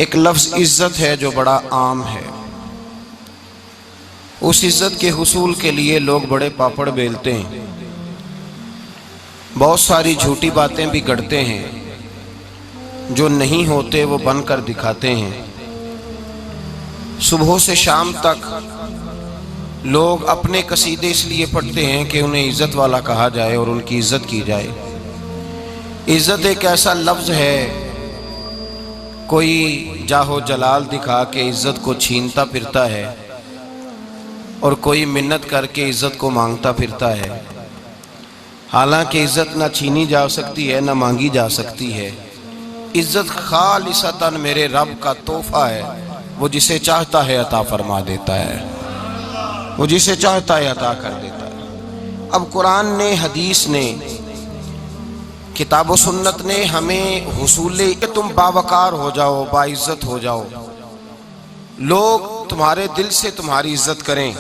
ایک لفظ عزت ہے جو بڑا عام ہے. اس عزت کے حصول کے لیے لوگ بڑے پاپڑ بیلتے ہیں، بہت ساری جھوٹی باتیں بھی گڑھتے ہیں، جو نہیں ہوتے وہ بن کر دکھاتے ہیں. صبح سے شام تک لوگ اپنے قصیدے اس لیے پڑھتے ہیں کہ انہیں عزت والا کہا جائے اور ان کی عزت کی جائے. عزت ایک ایسا لفظ ہے، کوئی جاہو جلال دکھا کے عزت کو چھینتا پھرتا ہے اور کوئی منت کر کے عزت کو مانگتا پھرتا ہے. حالانکہ عزت نہ چھینی جا سکتی ہے نہ مانگی جا سکتی ہے. عزت خالصتاً میرے رب کا تحفہ ہے، وہ جسے چاہتا ہے عطا فرما دیتا ہے، وہ جسے چاہتا ہے عطا کر دیتا ہے. اب قرآن نے، حدیث نے، کتاب و سنت نے ہمیں حصول کہ تم باوقار ہو جاؤ، باعزت ہو جاؤ، لوگ تمہارے دل سے تمہاری عزت کریں،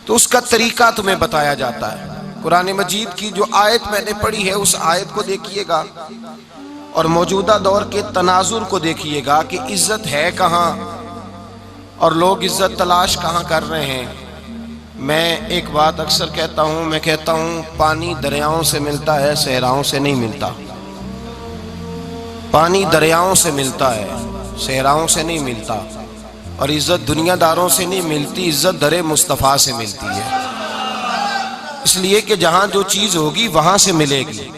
تو اس کا طریقہ تمہیں بتایا جاتا ہے. قرآن مجید کی جو آیت میں نے پڑھی ہے اس آیت کو دیکھیے گا اور موجودہ دور کے تناظر کو دیکھیے گا کہ عزت ہے کہاں اور لوگ عزت تلاش کہاں کر رہے ہیں. میں ایک بات اکثر کہتا ہوں، میں کہتا ہوں پانی دریاؤں سے ملتا ہے، صحراؤں سے نہیں ملتا. پانی دریاؤں سے ملتا ہے، صحراؤں سے نہیں ملتا. اور عزت دنیا داروں سے نہیں ملتی، عزت در مصطفیٰ سے ملتی ہے. اس لیے کہ جہاں جو چیز ہوگی وہاں سے ملے گی.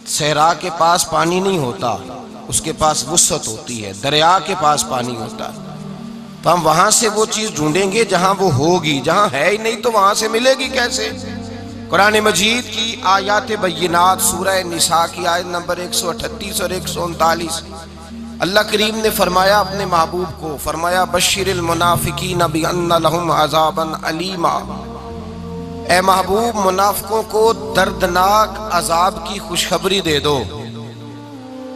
صحرا کے پاس پانی نہیں ہوتا، اس کے پاس وسعت ہوتی ہے. دریا کے پاس پانی ہوتا ہے، تو ہم وہاں سے وہ چیز ڈھونڈیں گے جہاں وہ ہوگی. جہاں ہے ہی نہیں تو وہاں سے ملے گی کیسے؟ قرآن مجید کی آیات بینات، سورہ نساء کی آیت نمبر 138 اور 139، اللہ کریم نے فرمایا اپنے محبوب کو، فرمایا بشر المنافقین بان لہم عذابا علیما. اے محبوب، منافقوں کو دردناک عذاب کی خوشخبری دے دو.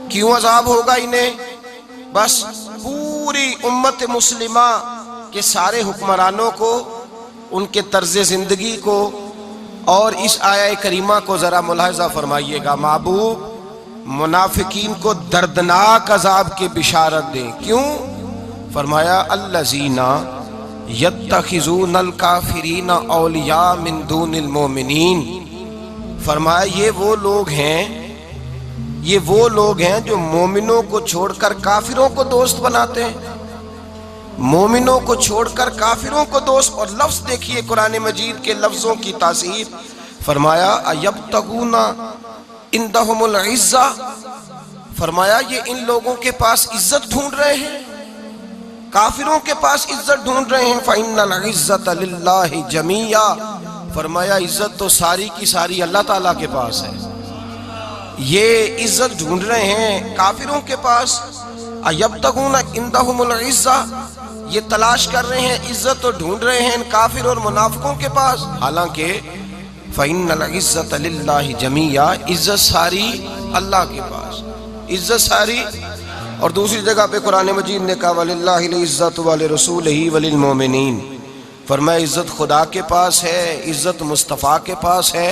کیوں عذاب ہوگا انہیں؟ بس پوری امت مسلمہ کے سارے حکمرانوں کو، ان کے طرز زندگی کو اور اس آیہ کریمہ کو ذرا ملاحظہ فرمائیے گا. محبوب، منافقین کو دردناک عذاب کی بشارت دیں. کیوں؟ فرمایا الذین یتخذون الکافرین اولیاء من دون المؤمنین. فرمایا یہ وہ لوگ ہیں جو مومنوں کو چھوڑ کر کافروں کو دوست بناتے ہیں. مومنوں کو چھوڑ کر کافروں کو دوست. اور لفظ دیکھیے قرآن مجید کے لفظوں کی تاثیر. فرمایا ایبتغون عندہم العزہ. فرمایا یہ ان لوگوں کے پاس عزت ڈھونڈ رہے ہیں، کافروں کے پاس عزت ڈھونڈ رہے ہیں. فإن العزة للہ جمیعا. فرمایا عزت تو ساری کی ساری اللہ تعالیٰ کے پاس ہے. یہ عزت ڈھونڈ رہے ہیں کافروں کے پاس. ایبتغون عندہم العزہ، یہ تلاش کر رہے ہیں عزت تو ڈھونڈ رہے ہیں کافر اور منافقوں کے پاس. حالانکہ فإن العزة للہ جمیعا، عزت ساری اللہ کے پاس، عزت ساری. اور دوسری جگہ پہ قرآن مجید نے کہا وَلِلَّهِ الْعِزَّةُ وَلِرَسُولِهِ وَلِلْمُؤْمِنِينَ. فرمایا عزت خدا کے پاس ہے، عزت مصطفیٰ کے پاس ہے،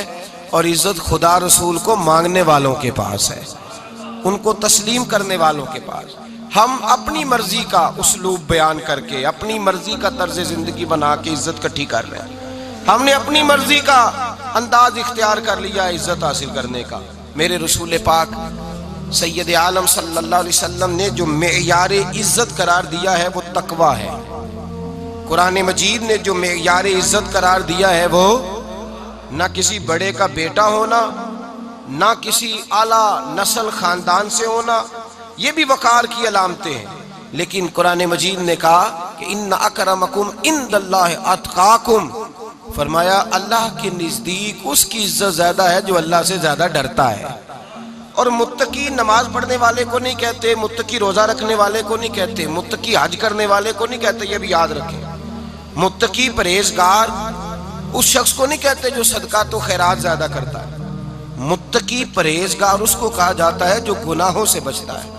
اور عزت خدا رسول کو مانگنے والوں کے پاس ہے، ان کو تسلیم کرنے والوں کے پاس. ہم اپنی مرضی کا اسلوب بیان کر کے، اپنی مرضی کا طرز زندگی بنا کے عزت کٹھی کر رہے ہیں. ہم نے اپنی مرضی کا انداز اختیار کر لیا عزت حاصل کرنے کا. میرے رسول پاک سید عالم صلی اللہ علیہ وسلم نے جو معیار عزت قرار دیا ہے وہ تقوی ہے. قرآن مجید نے جو معیار عزت قرار دیا ہے وہ نہ کسی بڑے کا بیٹا ہونا، نہ کسی اعلیٰ نسل خاندان سے ہونا، یہ بھی وقار کی علامتیں ہیں. لیکن قرآن مجید نے کہا کہ ان اکرمکم عند اللہ اتقاکم. فرمایا اللہ کے نزدیک اس کی عزت زیادہ ہے جو اللہ سے زیادہ ڈرتا ہے. اور متقی نماز پڑھنے والے کو نہیں کہتے، متقی روزہ رکھنے والے کو نہیں کہتے، متقی حج کرنے والے کو نہیں کہتے. یہ بھی یاد رکھیں، متقی پرہیزگار اس شخص کو نہیں کہتے جو صدقات و خیرات زیادہ کرتا ہے. متقی پرہیزگار اس کو کہا جاتا ہے جو گناہوں سے بچتا ہے،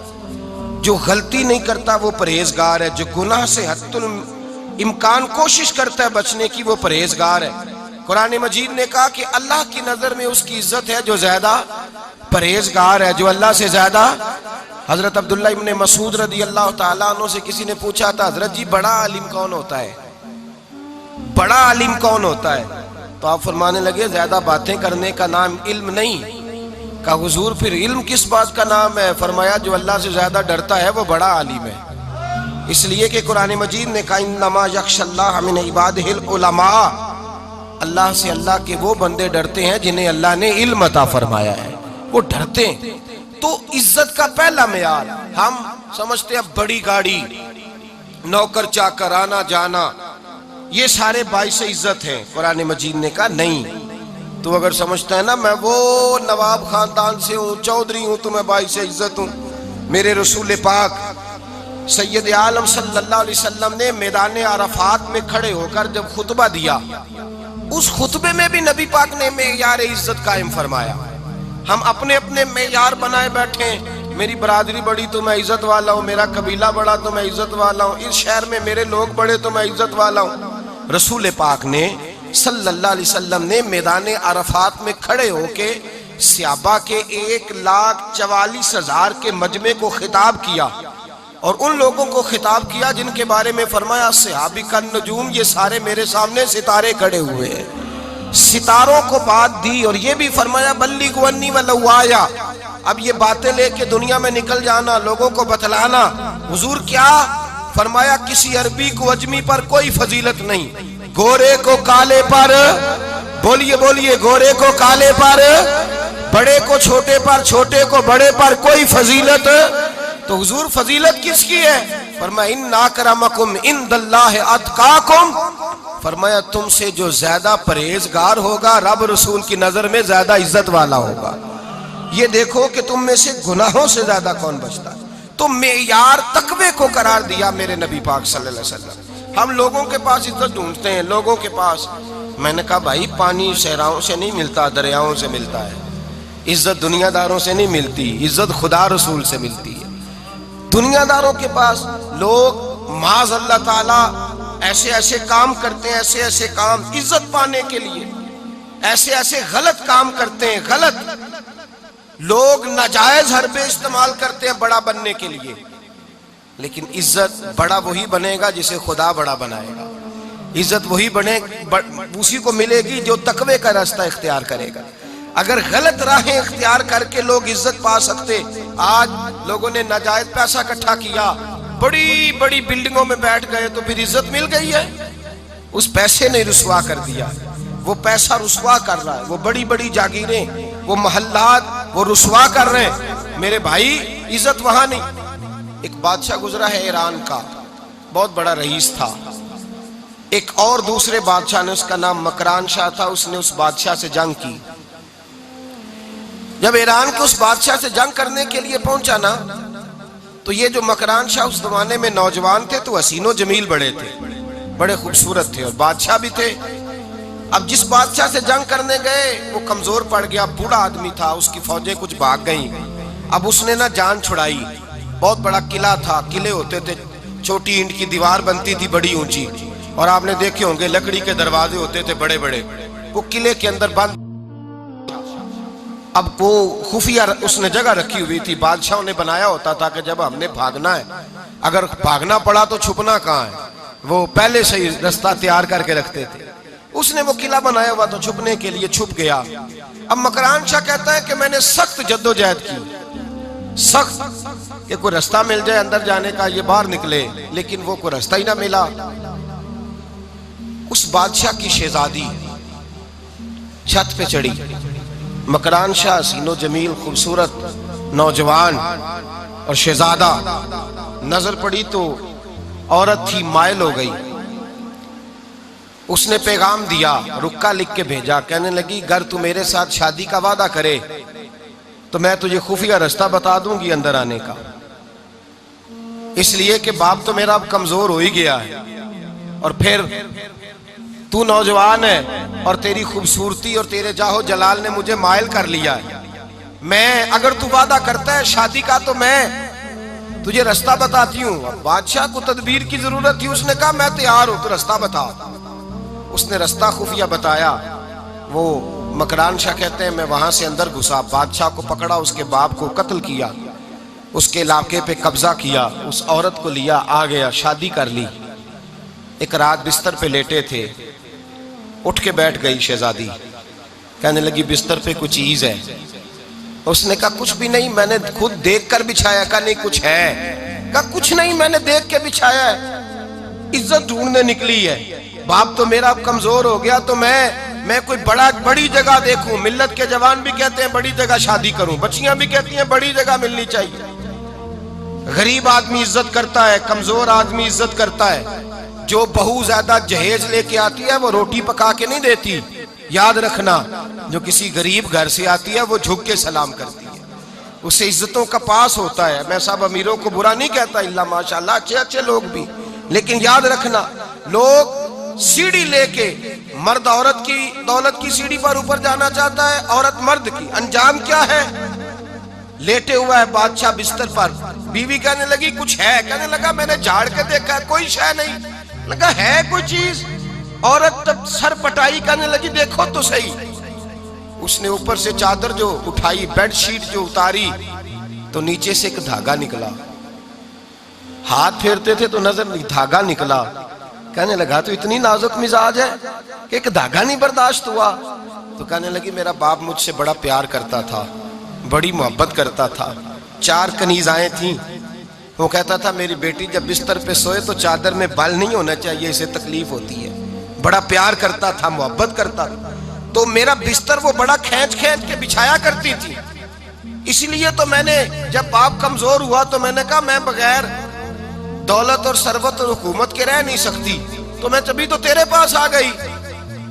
جو غلطی نہیں کرتا وہ پرہیزگار ہے، جو گناہ سے حد الامکان کوشش کرتا ہے بچنے کی وہ پرہیزگار ہے. قرآن مجید نے کہا کہ اللہ کی نظر میں اس کی عزت ہے جو زیادہ پرہیزگار ہے، جو اللہ سے زیادہ حضرت عبداللہ ابن مسعود رضی اللہ تعالیٰ عنہ سے کسی نے پوچھا تھا حضرت جی بڑا عالم کون ہوتا ہے، بڑا عالم کون ہوتا ہے؟ تو آپ فرمانے لگے زیادہ باتیں کرنے کا نام علم نہیں۔ کہا حضور پھر علم کس بات کا نام ہے؟ فرمایا جو اللہ سے زیادہ ڈرتا ہے وہ بڑا عالم ہے، اس لیے کہ قرآن مجید نے کہا انما یخشی اللہ من عبادہ العلماء، اللہ سے اللہ کے وہ بندے ڈرتے ہیں جنہیں اللہ نے علم عطا فرمایا ہے، وہ ڈرتے ہیں۔ تو عزت کا پہلا معیار، ہم سمجھتے ہیں بڑی گاڑی، نوکر چاکر، آنا جانا، یہ سارے باعث عزت ہیں۔ قرآن مجید نے کہا نہیں، تو اگر سمجھتا ہے نا میں وہ نواب خاندان سے ہوں، چودھری ہوں، تو میں باعث عزت ہوں، میرے رسول پاک سید عالم صلی اللہ علیہ وسلم نے میدان عرفات میں کھڑے ہو کر جب خطبہ دیا، اس خطبے میں بھی نبی پاک نے معیار عزت قائم فرمایا۔ ہم اپنے اپنے معیار بنائے بیٹھے ہیں، میری برادری بڑی تو میں عزت والا ہوں، میرا قبیلہ بڑا تو میں عزت والا ہوں، اس شہر میں میرے لوگ بڑے تو میں عزت والا ہوں۔ رسول پاک نے صلی اللہ علیہ وسلم نے میدان عرفات میں کھڑے ہو کے صحابہ کے 1,44,000 کے مجمع کو خطاب کیا، اور ان لوگوں کو خطاب کیا جن کے بارے میں فرمایا صحابی کا نجوم، یہ سارے میرے سامنے ستارے کھڑے ہوئے ہیں، ستاروں کو بات دی، اور یہ بھی فرمایا بلغوا عنی ولو آیا، اب یہ باتیں لے کے دنیا میں نکل جانا، لوگوں کو بتلانا۔ حضور کیا فرمایا؟ کسی عربی کو اجمی پر کوئی فضیلت نہیں، گورے کو کالے پر، بولیے بولیے، گورے کو کالے پر، بڑے کو چھوٹے پر، چھوٹے کو بڑے پر کوئی فضیلت۔ تو حضور فضیلت کس کی ہے؟ فرمایا ان اکرمکم عند اللہ اتقاکم، فرمایا تم سے جو زیادہ پرہیزگار ہوگا رب رسول کی نظر میں زیادہ عزت والا ہوگا۔ یہ دیکھو کہ تم میں سے گناہوں سے زیادہ کون بچتا ہے۔ تو معیار تقوی کو قرار دیا میرے نبی پاک صلی اللہ علیہ وسلم۔ ہم لوگوں کے پاس عزت ڈھونڈتے ہیں، لوگوں کے پاس، میں نے کہا بھائی پانی صحراؤں سے نہیں ملتا، دریاؤں سے ملتا ہے، عزت دنیا داروں سے نہیں ملتی، عزت خدا رسول سے ملتی ہے۔ دنیا داروں کے پاس لوگ معاذ اللہ تعالی ایسے ایسے کام کرتے ہیں، ایسے ایسے کام عزت پانے کے لیے، ایسے ایسے غلط کام کرتے ہیں، غلط لوگ ناجائز حربے استعمال کرتے ہیں بڑا بننے کے لیے، لیکن عزت بڑا وہی بنے گا جسے خدا بڑا بنائے گا، عزت وہی بنے اسی کو ملے گی جو تقوی کا راستہ اختیار کرے گا۔ اگر غلط راہیں اختیار کر کے لوگ عزت پا سکتے، آج لوگوں نے ناجائز پیسہ اکٹھا کیا، بڑی بڑی بلڈنگوں میں بیٹھ گئے، تو پھر عزت مل گئی ہے؟ اس پیسے نے رسوا کر دیا، وہ پیسہ رسوا کر رہا ہے، وہ بڑی بڑی جاگیریں، وہ محلات، وہ رسوا کر رہے ہیں۔ میرے بھائی عزت وہاں نہیں۔ ایک بادشاہ گزرا ہے ایران کا، بہت بڑا رئیس تھا، ایک اور دوسرے بادشاہ نے، اس کا نام مکران شاہ تھا، اس نے اس بادشاہ سے جنگ کی۔ جب ایران کے اس بادشاہ سے جنگ کرنے کے لیے پہنچا نا، تو یہ جو مکران شاہ اس زمانے میں نوجوان تھے تو حسین و جمیل بڑے تھے، بڑے خوبصورت تھے، اور بادشاہ بھی تھے۔ اب جس بادشاہ سے جنگ کرنے گئے وہ کمزور پڑ گیا، بوڑھا آدمی تھا، اس کی فوجیں کچھ بھاگ گئیں۔ اب اس نے نا جان چھڑائی، بہت بڑا قلعہ تھا، قلعے ہوتے تھے، چھوٹی اینٹ کی دیوار بنتی تھی بڑی اونچی، اور آپ نے دیکھے ہوں گے لکڑی کے دروازے ہوتے تھے بڑے بڑے، وہ قلعے کے اندر بند۔ اب وہ خفیہ اس نے جگہ رکھی ہوئی تھی، بادشاہوں نے بنایا ہوتا تھا کہ جب ہم نے بھاگنا ہے، اگر بھاگنا پڑا تو چھپنا کہاں ہے، وہ پہلے سے ہی رستہ تیار کر کے رکھتے تھے۔ اس نے وہ قلعہ بنایا ہوا تو چھپنے کے لیے چھپ گیا۔ اب مکران شاہ کہتا ہے کہ میں نے سخت جدوجہد کی، سخت، کہ کوئی رستہ مل جائے اندر جانے کا، یہ باہر نکلے، لیکن وہ کوئی رستہ ہی نہ ملا۔ اس بادشاہ کی شہزادی چھت پہ چڑھی، مکران شاہ حسین و جمیل، خوبصورت نوجوان اور شہزادہ، نظر پڑی تو عورت تھی، مائل ہو گئی۔ اس نے پیغام دیا، رکا لکھ کے بھیجا، کہنے لگی اگر تو میرے ساتھ شادی کا وعدہ کرے تو میں تجھے خفیہ رستہ بتا دوں گی اندر آنے کا، اس لیے کہ باپ تو میرا اب کمزور ہو ہی گیا ہے، اور پھر تو نوجوان ہے اور تیری خوبصورتی اور تیرے جاہ و جلال نے مجھے مائل کر لیا ہے، میں اگر تو وعدہ کرتا ہے شادی کا تو میں تجھے رستہ بتاتی ہوں۔ بادشاہ کو تدبیر کی ضرورت تھی، اس نے کہا میں تیار ہوں، تو رستہ بتا۔ اس نے رستہ خفیہ بتایا۔ وہ مکران شاہ کہتے ہیں میں وہاں سے اندر گھسا، بادشاہ کو پکڑا، اس کے باپ کو قتل کیا، اس کے علاقے پہ قبضہ کیا، اس عورت کو لیا، آ گیا، شادی کر لی۔ ایک رات بستر پہ لیٹے تھے، اٹھ کے بیٹھ گئی شہزادی، کہنے لگی بستر پہ کچھ چیز ہے۔ اس نے کہا کچھ بھی نہیں، میں نے خود دیکھ کر بچھایا۔ کہا نہیں کچھ ہے۔ کہا کچھ نہیں، میں نے دیکھ کے بچھایا ہے۔ عزت ڈھونڈنے نکلی ہے، باپ تو میرا کمزور ہو گیا تو میں کوئی بڑی جگہ دیکھوں۔ ملت کے جوان بھی کہتے ہیں بڑی جگہ شادی کروں، بچیاں بھی کہتی ہیں بڑی جگہ ملنی چاہیے۔ غریب آدمی عزت کرتا ہے، کمزور آدمی عزت کرتا ہے۔ جو بہو زیادہ جہیز لے کے آتی ہے وہ روٹی پکا کے نہیں دیتی، یاد رکھنا۔ جو کسی غریب گھر سے آتی ہے وہ جھک کے سلام کرتی ہے، اسے عزتوں کا پاس ہوتا ہے۔ میں سب امیروں کو برا نہیں کہتا، اللہ ماشاءاللہ اچھے اچھے لوگ بھی، لیکن یاد رکھنا لوگ سیڑھی لے کے، مرد عورت کی دولت کی سیڑھی پر اوپر جانا چاہتا ہے، عورت مرد کی، انجام کیا ہے؟ لیٹے ہوا ہے بادشاہ بستر پر، بیوی کہنے لگی کچھ ہے؟ کہنے لگا میں نے جھاڑ کے دیکھا ہے کوئی شے نہیں۔ لگا ہے کوئی چیز؟ عورت تب سر پٹائی، کہنے لگی دیکھو تو صحیح۔ اس نے اوپر سے چادر جو اٹھائی، بیڈ شیٹ جو اتاری، تو نیچے سے ایک دھاگا نکلا۔ ہاتھ پھیرتے تھے تو نظر نہیں، دھاگا نکلا۔ کہنے لگا تو اتنی نازک مزاج ہے کہ ایک دھاگا نہیں برداشت ہوا؟ تو کہنے لگی میرا باپ مجھ سے بڑا پیار کرتا تھا، بڑی محبت کرتا تھا، 4 کنیزائیں تھیں۔ وہ کہتا تھا میری بیٹی جب بستر پہ سوئے تو چادر میں بال نہیں ہونا چاہیے، اسے تکلیف ہوتی ہے۔ بڑا پیار کرتا تھا، محبت کرتا تھا، تو میرا بستر وہ بڑا کھینچ کھینچ کے بچھایا کرتی تھی۔ اس لیے تو میں نے جب باپ کمزور ہوا تو میں نے کہا میں بغیر دولت اور ثروت اور حکومت کے رہ نہیں سکتی، تو میں تبھی تو تیرے پاس آ گئی۔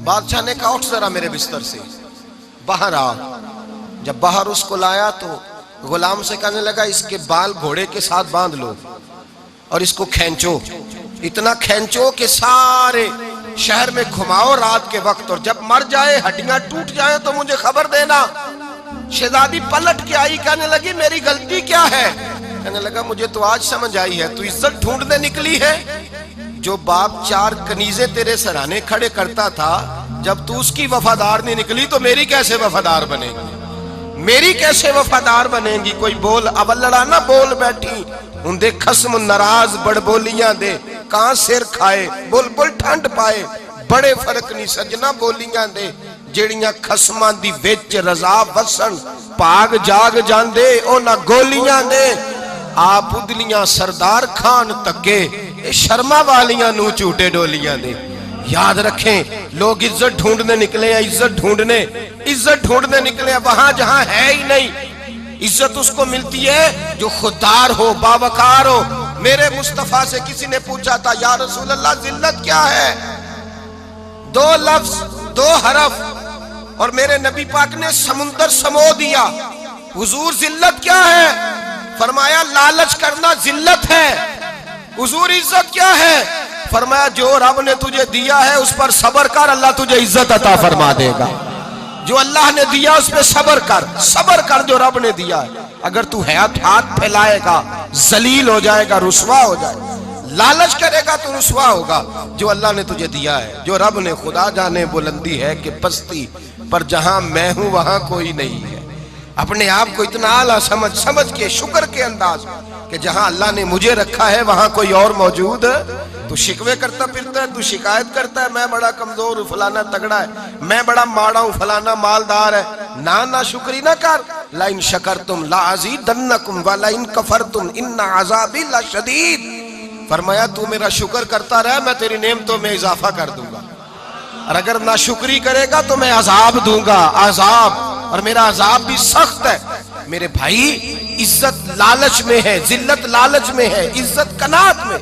بادشاہ نے کہا اٹھ ذرا میرے بستر سے، باہر آ۔ جب باہر اس کو لایا تو غلام سے کہنے لگا اس کے بال گھوڑے کے ساتھ باندھ لو اور اس کو کھینچو، اتنا کھینچو کہ سارے شہر میں گھماؤ رات کے وقت، اور جب مر جائے ہڈیاں ٹوٹ جائیں تو مجھے خبر دینا۔ شہزادی پلٹ کے آئی، کہنے لگی میری غلطی کیا ہے؟ کہنے لگا مجھے تو آج سمجھ آئی ہے، تو عزت ڈھونڈنے نکلی ہے۔ جو باپ 4 کنیزیں تیرے سرانے کھڑے کرتا تھا، جب تو اس کی وفادار نہیں نکلی تو میری کیسے وفادار بنے گی؟ میری کیسے وفادار بنے گی؟ کوئی بول اول لڑا نہ بول بیٹھی، ان دے خصم ناراض بڑ بولیاں دے، کہاں سر کھائے بول بول ٹھنڈ پائے، بڑے فرق نہیں سجنا بولیاں دے، جیڑیاں خصماں دی وچ رضا وسن، پاگ جاگ جاندے او نہ گولیاں دے۔ آپ ادلیاں سردار خان تکے، شرما والیاں نو چوٹے ڈولیاں دے۔ یاد رکھیں لوگ عزت ڈھونڈنے نکلے ہیں، عزت ڈھونڈنے نکلے ہیں وہاں جہاں ہے ہی نہیں۔ عزت اس کو ملتی ہے جو خوددار ہو، باوقار ہو۔ میرے مصطفیٰ سے کسی نے پوچھا تھا یا رسول اللہ ذلت کیا ہے؟ 2 لفظ 2 حرف، اور میرے نبی پاک نے سمندر سمو دیا۔ حضور ذلت کیا ہے؟ فرمایا لالچ کرنا ذلت ہے۔ حضور عزت کیا ہے؟ فرمایا جو رب نے تجھے دیا ہے اس پر صبر کر، اللہ تجھے عزت عطا فرما دے گا۔ جو اللہ نے دیا اس پہ صبر کر جو رب نے دیا ہے۔ اگر تو ہاتھ پھیلائے گا ذلیل ہو جائے گا، رسوا ہو جائے گا، لالچ کرے گا تو رسوا ہوگا۔ جو اللہ نے تجھے دیا ہے، جو رب نے، خدا جانے بلندی ہے کہ پستی پر جہاں میں ہوں وہاں کوئی نہیں ہے۔ اپنے آپ کو اتنا اعلیٰ سمجھ کے شکر کے انداز کہ جہاں اللہ نے مجھے رکھا ہے وہاں کوئی اور موجود ہے۔ تو شکوے کرتا پھرتا ہے، تو شکایت کرتا ہے میں بڑا کمزور ہوں، فلانا تگڑا ہے، میں بڑا ماڑا ہوں، فلانا مالدار ہے۔ نا شکری نہ کر۔ لَإِن شَكَرْتُمْ لَأَزِيدَنَّكُمْ وَلَإِن كَفَرْتُمْ إِنَّ عَذَابِي لَشَدِيدٌ۔ فرمایا تو میرا شکر کرتا رہے، میں تیری نعمتوں میں اضافہ کر دوں گا، اور اگر ناشکری کرے گا تو میں عذاب دوں گا، عذاب، اور میرا عذاب بھی سخت ہے۔ میرے بھائی عزت لالچ میں ہے، ذلت لالچ میں ہے، عزت قناعت میں۔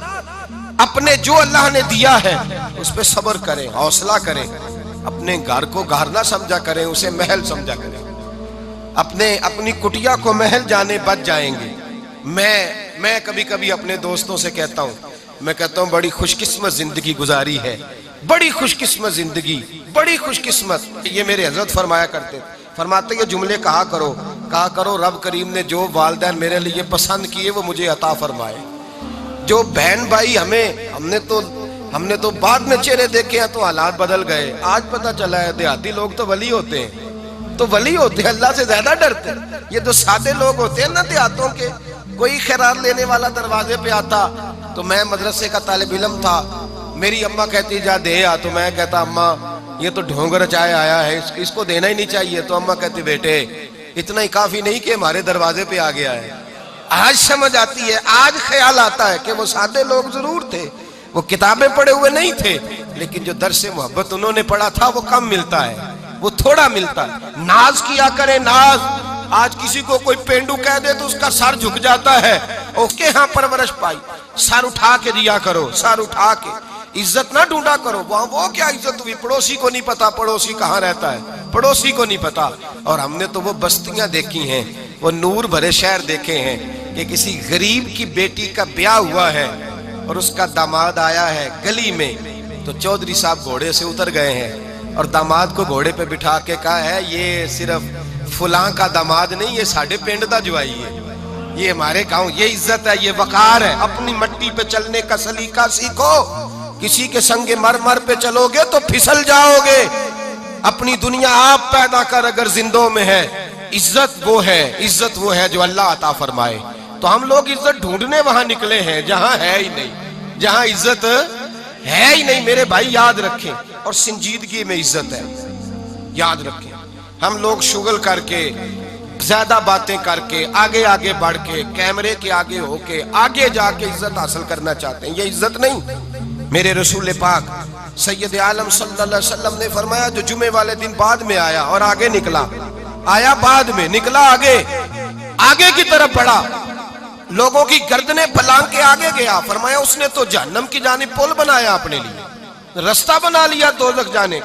اپنے جو اللہ نے دیا ہے اس پہ صبر کریں، حوصلہ کریں، اپنے گھر کو گھر نہ سمجھا کریں، اسے محل سمجھا کریں۔ اپنی کٹیا کو محل جانے بچ جائیں گے۔ میں کبھی کبھی اپنے دوستوں سے کہتا ہوں بڑی خوش قسمت زندگی گزاری ہے، بڑی خوش قسمت زندگی، بڑی خوش قسمت۔ یہ میرے حضرت فرمایا کرتے، فرماتے یہ جملے کہا کرو رب کریم نے جو والدین میرے لیے پسند کیے وہ مجھے عطا فرمائے۔ جو بہن بھائی ہم نے تو بعد میں چہرے دیکھے ہیں تو حالات بدل گئے، آج پتہ چلا ہے دیہاتی لوگ تو ولی ہوتے ہیں، اللہ سے زیادہ ڈرتے ہیں۔ یہ تو سادے لوگ ہوتے ہیں نا دیہاتوں کے، کوئی خیرات لینے والا دروازے پہ آتا تو میں مدرسے کا طالب علم تھا، میری اماں کہتی جا دے آ، تو میں کہتا اماں یہ تو ڈھونگ رچائے آیا ہے، اس کو دینا ہی نہیں چاہیے، تو اماں کہتی بیٹے اتنا ہی کافی نہیں کہ ہمارے دروازے پہ آ گیا ہے۔ آج سمجھ آتی ہے، آج خیال آتا ہے کہ وہ سادے لوگ ضرور تھے، وہ کتابیں پڑھے ہوئے نہیں تھے، لیکن جو درس محبت انہوں نے پڑھا تھا وہ کم ملتا ہے، وہ تھوڑا ملتا ہے۔ ناز کیا کرے ناز، آج کسی کو کوئی پینڈو کہہ دے تو اس کا سر جھک جاتا ہے، اوکے ہاں پرورش پائی، سر اٹھا کے دیا کرو، سر اٹھا کے، عزت نہ ڈھونڈا کرو، وہ کیا عزت ہوئی، پڑوسی کو نہیں پتا پڑوسی کہاں رہتا ہے، پڑوسی کو نہیں پتا۔ اور ہم نے تو وہ بستیاں دیکھی ہیں، وہ نور بھرے شہر دیکھے ہیں کہ کسی غریب کی بیٹی کا بیاہ ہوا ہے اور اس کا داماد آیا ہے گلی میں، تو چودھری صاحب گھوڑے سے اتر گئے ہیں اور داماد کو گھوڑے پہ بٹھا کے کہا ہے یہ صرف فلاں کا داماد نہیں، یہ ساڑھے پنڈ دا جوائی ہے، یہ ہمارے گاؤں، یہ عزت ہے، یہ وقار ہے۔ اپنی مٹی پہ چلنے کا سلیقہ سیکھو، کسی کے سنگ مرمر پہ چلو گے تو پھسل جاؤ گے۔ اپنی دنیا آپ پیدا کر اگر زندوں میں ہے، عزت وہ ہے جو اللہ عطا فرمائے۔ تو ہم لوگ عزت ڈھونڈنے وہاں نکلے ہیں جہاں ہے ہی نہیں، جہاں عزت ہے ہی نہیں۔ میرے بھائی یاد رکھیں، اور سنجیدگی میں عزت ہے، یاد رکھیں۔ ہم لوگ شغل کر کے، زیادہ باتیں کر کے، آگے آگے بڑھ کے، کیمرے کے آگے ہو کے، آگے جا کے عزت حاصل کرنا چاہتے ہیں، یہ عزت نہیں۔ میرے رسول پاک سید عالم صلی اللہ علیہ وسلم نے فرمایا جو جمعے والے دن بعد میں آیا اور آگے نکلا، آیا بعد میں، نکلا آگے کی طرف بڑھا، لوگوں کی گردنیں پلانگ کے آگے گیا، فرمایا اس نے تو جہنم کی جانب پل بنایا، اپنے لیے رستہ بنا لیا دوزخ جانے۔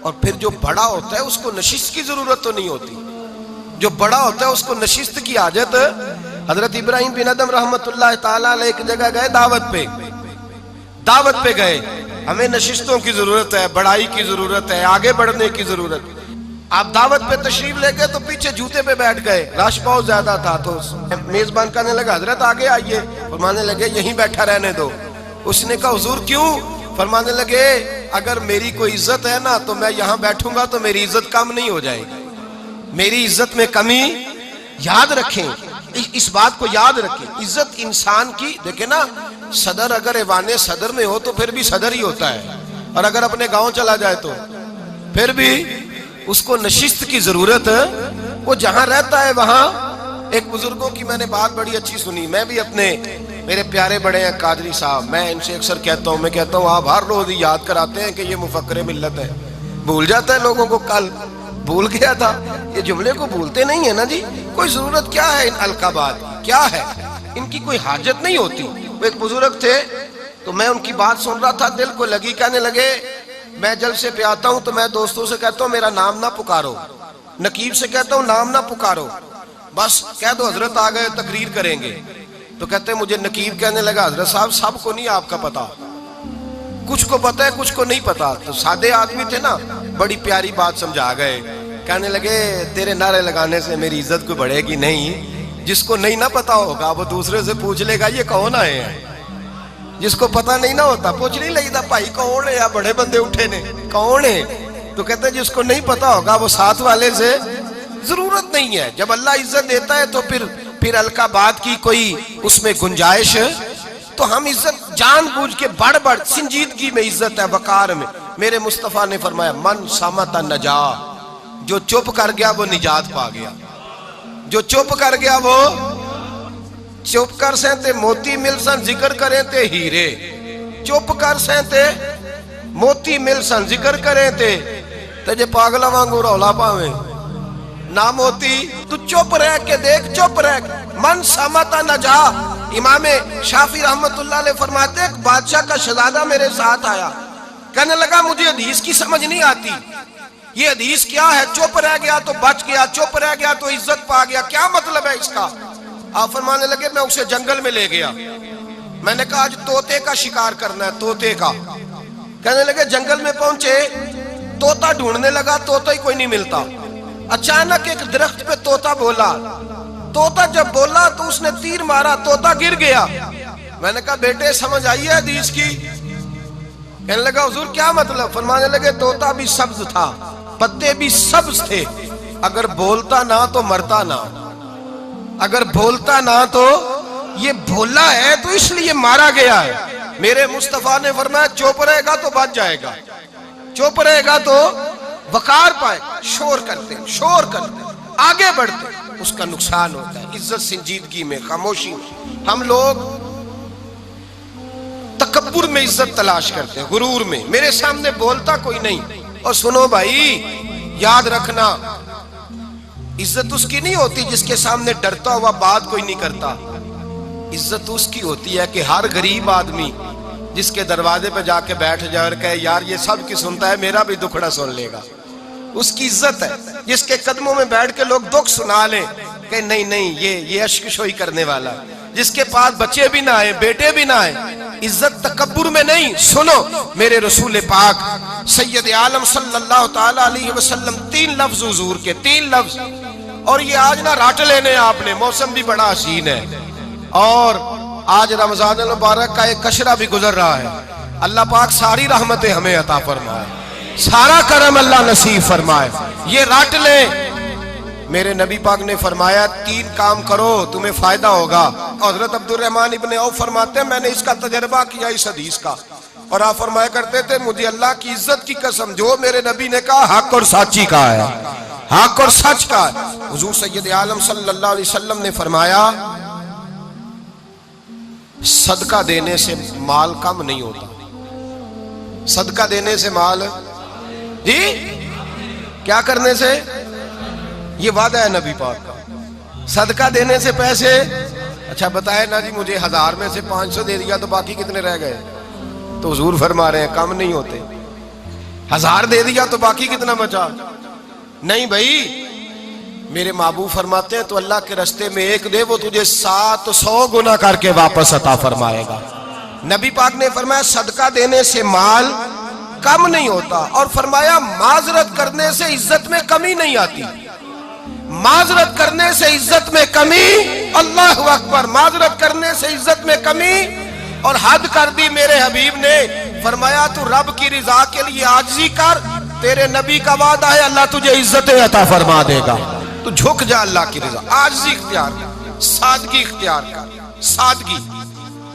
اور پھر جو بڑا ہوتا ہے اس کو نشست کی ضرورت تو نہیں ہوتی، جو بڑا ہوتا ہے اس کو نشست کی حاجت۔ حضرت ابراہیم بن ادم رحمت اللہ تعالیٰ علیہ ایک جگہ گئے، دعوت پہ گئے، ہمیں نشستوں کی ضرورت ہے، بڑائی کی ضرورت ہے، آگے بڑھنے کی ضرورت۔ آپ دعوت پہ تشریف لے گئے تو پیچھے جوتے پہ بیٹھ گئے، رش بہت زیادہ تھا، تو میزبان کہنے لگا حضرت آگے آئیے، فرمانے لگے یہیں بیٹھا رہنے دو۔ اس نے کہا حضور کیوں؟ فرمانے لگے اگر میری کوئی عزت ہے نا تو میں یہاں بیٹھوں گا تو میری عزت کم نہیں ہو جائے گی، میری عزت میں کمی۔ یاد رکھیں، اس بات کو یاد رکھیں، عزت انسان کی، دیکھیں نا، صدر اگر ایوان صدر میں ہو تو پھر بھی صدر ہی ہوتا ہے، اور اگر اپنے گاؤں چلا جائے تو پھر بھی اس کو نشست کی ضرورت ہے، وہ جہاں رہتا ہے وہاں۔ ایک بزرگوں کی میں نے بات بڑی اچھی سنی، میں بھی میرے پیارے بڑے ہیں قادری صاحب، میں ان سے اکثر کہتا ہوں آپ ہر روز یاد کراتے ہیں کہ یہ مفکر ملت ہے، بھول جاتا ہے لوگوں کو، کل بھول گیا تھا، یہ جملے کو بھولتے نہیں ہے نا جی، کوئی ضرورت کیا ہے ان القابات، کیا ہے ان کی کوئی حاجت نہیں ہوتی۔ وہ ایک بزرگ تھے تو میں ان کی بات سن رہا تھا، دل کو لگی، کہنے لگے میں جلسے پہ آتا ہوں تو میں دوستوں سے کہتا ہوں میرا نام نہ پکارو، نقیب سے کہتا ہوں نام نہ پکارو، بس کہہ دو حضرت آ گئے تقریر کریں گے۔ تو کہتے ہیں مجھے نقیب کہنے لگا حضرت صاحب سب کو نہیں آپ کا پتا، کچھ کو پتا ہے کچھ کو نہیں پتا۔ تو سادے آدمی تھے نا، بڑی پیاری بات سمجھا گئے، کہنے لگے تیرے نعرے لگانے سے میری عزت کو بڑھے گی نہیں، جس کو نہیں نہ پتا ہوگا وہ دوسرے سے پوچھ لے گا یہ کون آئے ہیں، جس کو پتا نہیں نہ ہوتا پوچھ نہیں لگتا بھائی کون ہے، یا بڑے بندے اٹھے نے کون ہے، تو کہتے ہیں جس کو نہیں پتا ہوگا وہ ساتھ والے سے ضرورت نہیں ہے۔ جب اللہ عزت دیتا ہے تو پھر القابات کی کوئی اس میں گنجائش، تو ہم عزت جان بوجھ کے بڑھ سنجیدگی میں عزت ہے، وقار میں۔ میرے مصطفیٰ نے فرمایا من صمت نجا، جو چپ کر گیا وہ نجات پا گیا، جو چپ کر گیا وہ چپ کر سہتے موتی مل سن ذکر کریں تے ہیرے، چپ کر سہتے موتی مل سن ذکر کریں تے جے پاگلا وانگو رولا پاویں نہ موتی، تو چپ رہ کے دیکھ، چپ رہ کے من صمت نجا۔ امام شافعی رحمت اللہ علیہ فرماتے ایک بادشاہ کا شہزادہ میرے ساتھ آیا، کہنے لگا مجھے حدیث کی سمجھ نہیں آتی، یہ حدیث کیا ہے، چپ رہ گیا تو بچ گیا، چپ رہ گیا تو عزت پا گیا، کیا مطلب ہے اس کا؟ آپ فرمانے لگے میں اسے جنگل میں لے گیا، میں نے کہا آج طوطے کا شکار کرنا ہے، طوطے کا۔ کہنے لگے جنگل میں پہنچے، طوطا ڈھونڈنے لگا، طوطا ہی کوئی نہیں ملتا۔ اچانک ایک درخت پہ طوطا بولا، طوطا جب بولا تو اس نے تیر مارا، طوطا گر گیا۔ میں نے کہا بیٹے سمجھ آئی ہے حدیث کی؟ کہنے لگا حضور کیا مطلب؟ فرمانے لگے طوطا بھی سبز تھا، پتے بھی سبز تھے، اگر بولتا نہ تو مرتا نہ، اگر بولتا نہ تو یہ بھولا ہے تو اس لیے مارا گیا ہے. میرے مصطفیٰ نے فرمایا چپ رہے گا تو بچ جائے گا, چپ رہے گا تو وقار پائے گا. شور کرتے آگے بڑھتے اس کا نقصان ہوتا ہے. عزت سنجیدگی میں, خاموشی میں. ہم لوگ تکبر میں عزت تلاش کرتے ہیں, غرور میں. میرے سامنے بولتا کوئی نہیں. اور سنو بھائی, یاد رکھنا, عزت اس کی نہیں ہوتی جس کے سامنے ڈرتا ہوا بات کوئی نہیں کرتا. عزت اس کی ہوتی ہے کہ ہر غریب آدمی جس کے دروازے پہ جا کے بیٹھ جائے اور کہے یار یہ سب کی سنتا ہے, میرا بھی دکھڑا سن لے گا, اس کی عزت ہے. جس کے قدموں میں بیٹھ کے لوگ دکھ سنا لیں کہ نہیں نہیں یہ اشک شوئی کرنے والا. جس کے پاس بچے بھی نہ آئے, بیٹے بھی نہ آئے. عزت تکبر میں نہیں. سنو, میرے رسول پاک سید عالم صلی اللہ تعالی علیہ وسلم 3 لفظ حضور کے, 3 لفظ. اور یہ آج نہ راٹ لینے آپ نے, موسم بھی بڑا حسین ہے اور آج رمضان المبارک کا ایک کشرہ بھی گزر رہا ہے. اللہ پاک ساری رحمتیں ہمیں عطا فرمائے, سارا کرم اللہ نصیب فرمائے. یہ رٹ لیں. میرے نبی پاک نے فرمایا 3 کام کرو تمہیں فائدہ ہوگا. حضرت عبد الرحمن ابن عوف فرماتے ہیں میں نے اس کا تجربہ کیا اس حدیث کا, اور آپ فرمایا کرتے تھے مجھے اللہ کی عزت کی قسم جو میرے نبی نے کہا حق اور سچی کا ہے, حق اور سچ کا ہے. حضور سید عالم صلی اللہ علیہ وسلم نے فرمایا صدقہ دینے سے مال کم نہیں ہوتا. صدقہ دینے سے مال, جی کیا کرنے سے, یہ وعدہ ہے نبی پاک کا. صدقہ دینے سے پیسے, اچھا بتائے نا جی مجھے 1000 میں سے 500 دے دیا تو باقی کتنے رہ گئے؟ تو حضور فرما رہے ہیں کم نہیں ہوتے. 1000 دے دیا تو باقی کتنا بچا؟ نہیں بھائی, میرے محبوب فرماتے ہیں تو اللہ کے رستے میں 1 دے وہ تجھے 700 گنا کر کے واپس عطا فرمائے گا. نبی پاک نے فرمایا صدقہ دینے سے مال کم نہیں ہوتا, اور فرمایا معذرت کرنے سے عزت میں کمی نہیں آتی. معذرت کرنے سے عزت میں کمی, اللہ اکبر, معذرت کرنے سے عزت میں کمی. اور حد کر دی میرے حبیب نے, فرمایا تو رب کی رضا کے لیے عاجزی کر, تیرے نبی کا وعدہ ہے اللہ تجھے عزتیں عطا فرما دے گا. تو جھک جا اللہ کی رضا, عاجزی اختیار کر, سادگی اختیار کر, سادگی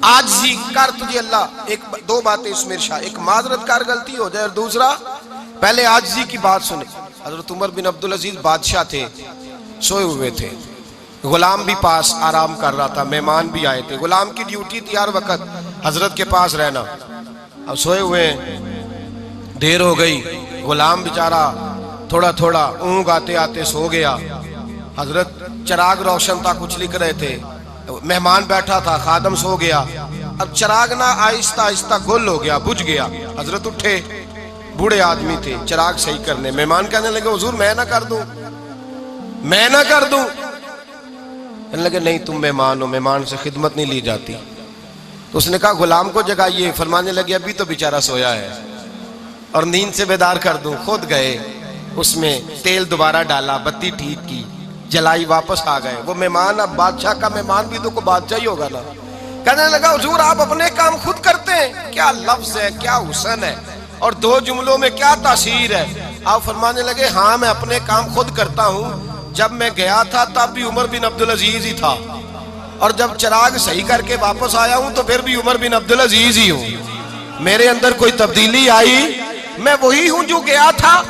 عاجزی کر, تجھے اللہ 2 باتیں اس میں ارشاد, ایک معذرت کر غلطی ہو جائے, اور دوسرا پہلے عاجزی کی بات سنے. حضرت عمر بن عبدالعزیز بادشاہ تھے, سوئے ہوئے تھے, غلام بھی پاس آرام کر رہا تھا, مہمان بھی آئے تھے. غلام کی ڈیوٹی تھی ہر وقت حضرت کے پاس رہنا. اب سوئے ہوئے, دیر ہو گئی, غلام بیچارہ تھوڑا تھوڑا اونگ آتے آتے سو گیا. حضرت چراغ روشن تھا, کچھ لکھ رہے تھے, مہمان بیٹھا تھا, خادم سو گیا. اب چراغ نہ آہستہ آہستہ گل ہو گیا, بجھ گیا. حضرت اٹھے, بوڑھے آدمی تھے, چراغ صحیح کرنے. مہمان کہنے لگے حضور میں نہ کر دوں, میں نہ کر دوں. کہنے لگے نہیں تم مہمان ہو, مہمان سے خدمت نہیں لی جاتی. تو اس نے کہا غلام کو جگائیے. فرمانے لگے ابھی تو بیچارہ سویا ہے اور نیند سے بیدار کر دوں. خود گئے, اس میں تیل دوبارہ ڈالا, بتی ٹھیک کی, جلائی, واپس آ گئے. وہ مہمان, اب بادشاہ کا مہمان بھی تو کو بادشاہ ہی ہوگا نا. کہنے لگا حضور آپ اپنے کام خود کرتے ہیں, کیا لفظ ہے, کیا حسن ہے, اور 2 جملوں میں کیا تاثیر ہے. آپ فرمانے لگے ہاں میں اپنے کام خود کرتا ہوں. جب میں گیا تھا تب بھی عمر بن عبدالعزیز ہی تھا, اور جب چراغ صحیح کر کے واپس آیا ہوں تو پھر بھی عمر بن عبدالعزیز ہی ہوں. میرے اندر کوئی تبدیلی آئی, میں وہی ہوں جو گیا تھا.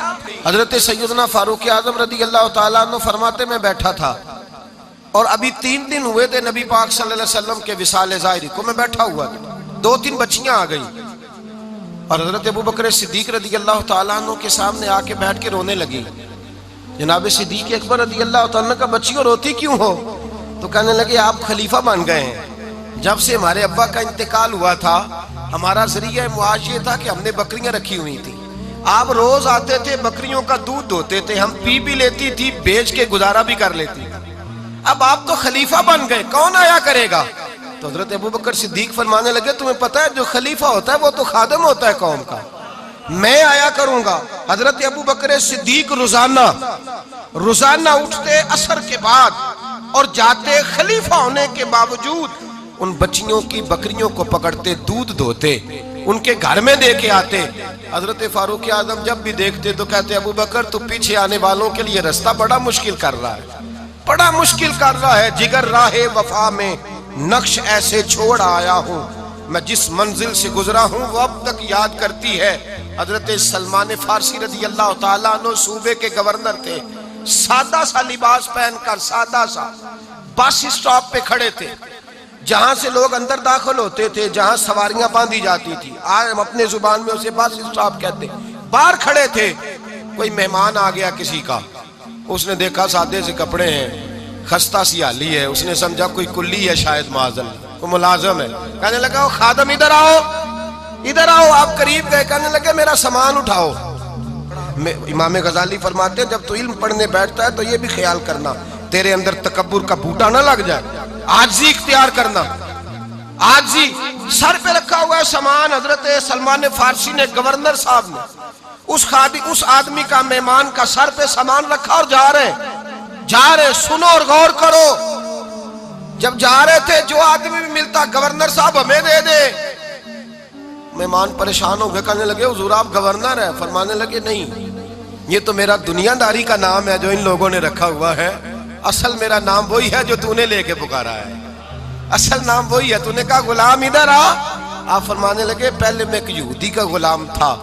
حضرت سیدنا فاروق اعظم رضی اللہ تعالیٰ عنہ فرماتے میں بیٹھا تھا, اور ابھی 3 دن ہوئے تھے نبی پاک صلی اللہ علیہ وسلم کے وصال ظاہری کو. میں بیٹھا ہوا تھا, 2-3 بچیاں آ گئی, اور حضرت ابو بکر صدیق رضی اللہ تعالیٰ عنہ کے سامنے آ کے بیٹھ کے رونے لگی. جناب صدیق اکبر رضی اللہ تعالیٰ کا بچیوں روتی کیوں ہو؟ تو کہنے لگے آپ خلیفہ بن گئے ہیں. جب سے ہمارے ابا کا انتقال ہوا تھا ہمارا ذریعہ معاش یہ تھا کہ ہم نے بکریاں رکھی ہوئی تھی. آپ روز آتے تھے, بکریوں کا دودھ دھوتے تھے, ہم پی بھی لیتی تھی, بیچ کے گزارا بھی کر لیتی. اب آپ تو خلیفہ بن گئے, کون آیا کرے گا؟ تو حضرت ابو بکر صدیق فرمانے لگے تمہیں پتہ ہے جو خلیفہ ہوتا ہے وہ تو خادم ہوتا ہے قوم کا, میں آیا کروں گا. حضرت ابو بکر صدیق روزانہ اٹھتے عصر کے بعد اور جاتے, خلیفہ ہونے کے باوجود ان بچیوں کی بکریوں کو پکڑتے, دودھ دھوتے, ان کے گھر میں دے کے آتے. حضرت فاروق اعظم جب بھی دیکھتے تو کہتے ابو بکر تو پیچھے آنے والوں کے لیے راستہ بڑا مشکل کر رہا ہے. بڑا مشکل کر رہا ہے، جگر راہ وفا میں نقش ایسے چھوڑ آیا ہوں، میں جس منزل سے گزرا ہوں وہ اب تک یاد کرتی ہے۔ حضرت سلمان فارسی رضی اللہ تعالیٰ عنہ صوبے کے گورنر تھے، سادہ سا لباس پہن کر سادہ سا بس اسٹاپ پہ کھڑے تھے، جہاں سے لوگ اندر داخل ہوتے تھے، جہاں سواریاں باندھی جاتی تھی، آج ہم اپنے زبان میں اسے بس اسٹاپ کہتے ہیں۔ باہر کھڑے تھے، کوئی مہمان آ گیا کسی کا، اس نے دیکھا سادے سے کپڑے ہیں، خستہ سی حالی ہے، اس نے سمجھا کوئی کلی ہے شاید، معاذن کوئی ملازم ہے، کہنے لگا خادم ادھر آؤ ادھر آؤ، آپ قریب گئے، کہنے لگے میرا سامان اٹھاؤ۔ امام غزالی فرماتے ہیں جب تو علم پڑھنے بیٹھتا ہے تو یہ بھی خیال کرنا تیرے اندر تکبر کا بوٹا نہ لگ جائے، عاجزی اختیار کرنا، عاجزی۔ سر پہ رکھا ہوا ہے سامان، حضرت سلمان فارسی نے، گورنر صاحب نے اس آدمی کا، مہمان کا سر پہ سامان رکھا اور جا رہے، سنو اور غور کرو، جب جا رہے تھے جو آدمی بھی ملتا، گورنر صاحب ہمیں دے دے، مہمان پریشان ہو گئے، کہنے لگے حضور آپ گورنر ہیں؟ فرمانے لگے نہیں، یہ تو میرا دنیا داری کا نام ہے جو ان لوگوں نے رکھا ہوا ہے، اصل میرا نام وہی ہے جو تو نے لے کے پکارا ہے، اصل نام وہی ہے۔ تو نے کہا غلام ادھر آ، آپ فرمانے لگے پہلے میں ایک یہودی کا غلام تھا،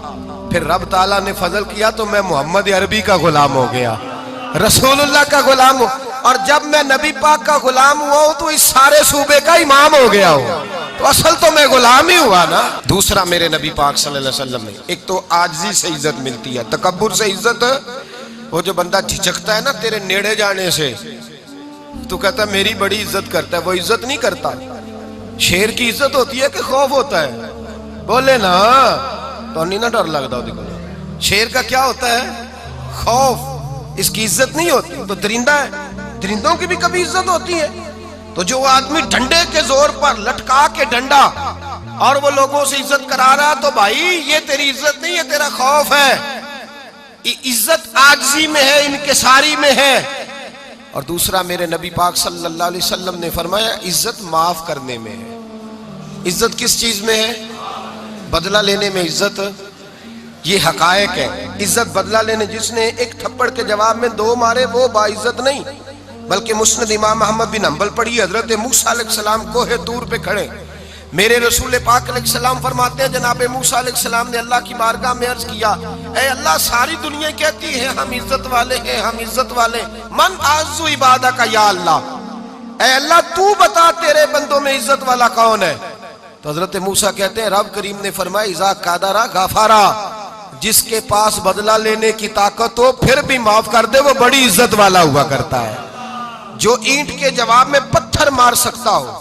پھر رب تعالیٰ نے فضل کیا تو میں محمد عربی کا غلام ہو گیا، رسول اللہ کا غلام ہوں، اور جب میں نبی پاک کا غلام ہوا ہوں تو اس سارے صوبے کا امام ہو گیا ہوں، تو اصل تو میں غلام ہی ہوا نا۔ دوسرا میرے نبی پاک صلی اللہ علیہ وسلم نے، ایک تو عاجزی سے عزت ملتی ہے، تکبر سے عزت، وہ جو بندہ جھجکتا ہے نا تیرے نیڑے جانے سے، تو کہتا ہے میری بڑی عزت کرتا ہے، وہ عزت نہیں کرتا۔ شیر کی عزت ہوتی ہے کہ خوف ہوتا ہے؟ بولے نا تو نہیں نہ ڈر لگتا ہو، دیکھو شیر کا کیا ہوتا ہے؟ خوف، اس کی عزت نہیں ہوتی۔ تو درندہ ہے، درندوں کی بھی کبھی عزت ہوتی ہے؟ تو جو آدمی ڈنڈے کے زور پر لٹکا کے ڈنڈا اور وہ لوگوں سے عزت کرا رہا، تو بھائی یہ تیری عزت نہیں ہے، تیرا خوف ہے۔ عزت عاجزی میں ہے، انکساری میں ہے۔ اور دوسرا میرے نبی پاک صلی اللہ علیہ وسلم نے فرمایا عزت معاف کرنے میں ہے۔ عزت کس چیز میں ہے؟ بدلہ لینے میں عزت، یہ حقائق ہے۔ عزت بدلہ لینے، جس نے ایک تھپڑ کے جواب میں 2 مارے وہ باعزت نہیں، بلکہ مسند امام احمد بن حنبل پڑھی، حضرت موسیٰ علیہ السلام کوہ طور پہ کھڑے، میرے رسول پاک علیہ السلام فرماتے ہیں جناب موسیٰ علیہ السلام نے اللہ کی بارگاہ میں عرض کیا، اے اللہ ساری دنیا کہتی ہے ہم عزت والے ہیں، ہم عزت والے، من اعز عبادک یا اللہ، اے اللہ تو بتا تیرے بندوں میں عزت والا کون ہے؟ تو حضرت موسیٰ کہتے ہیں رب کریم نے فرمایا اذا قادرا غفارا، جس کے پاس بدلہ لینے کی طاقت ہو پھر بھی معاف کر دے وہ بڑی عزت والا ہوا کرتا ہے۔ جو اینٹ کے جواب میں پتھر مار سکتا ہو،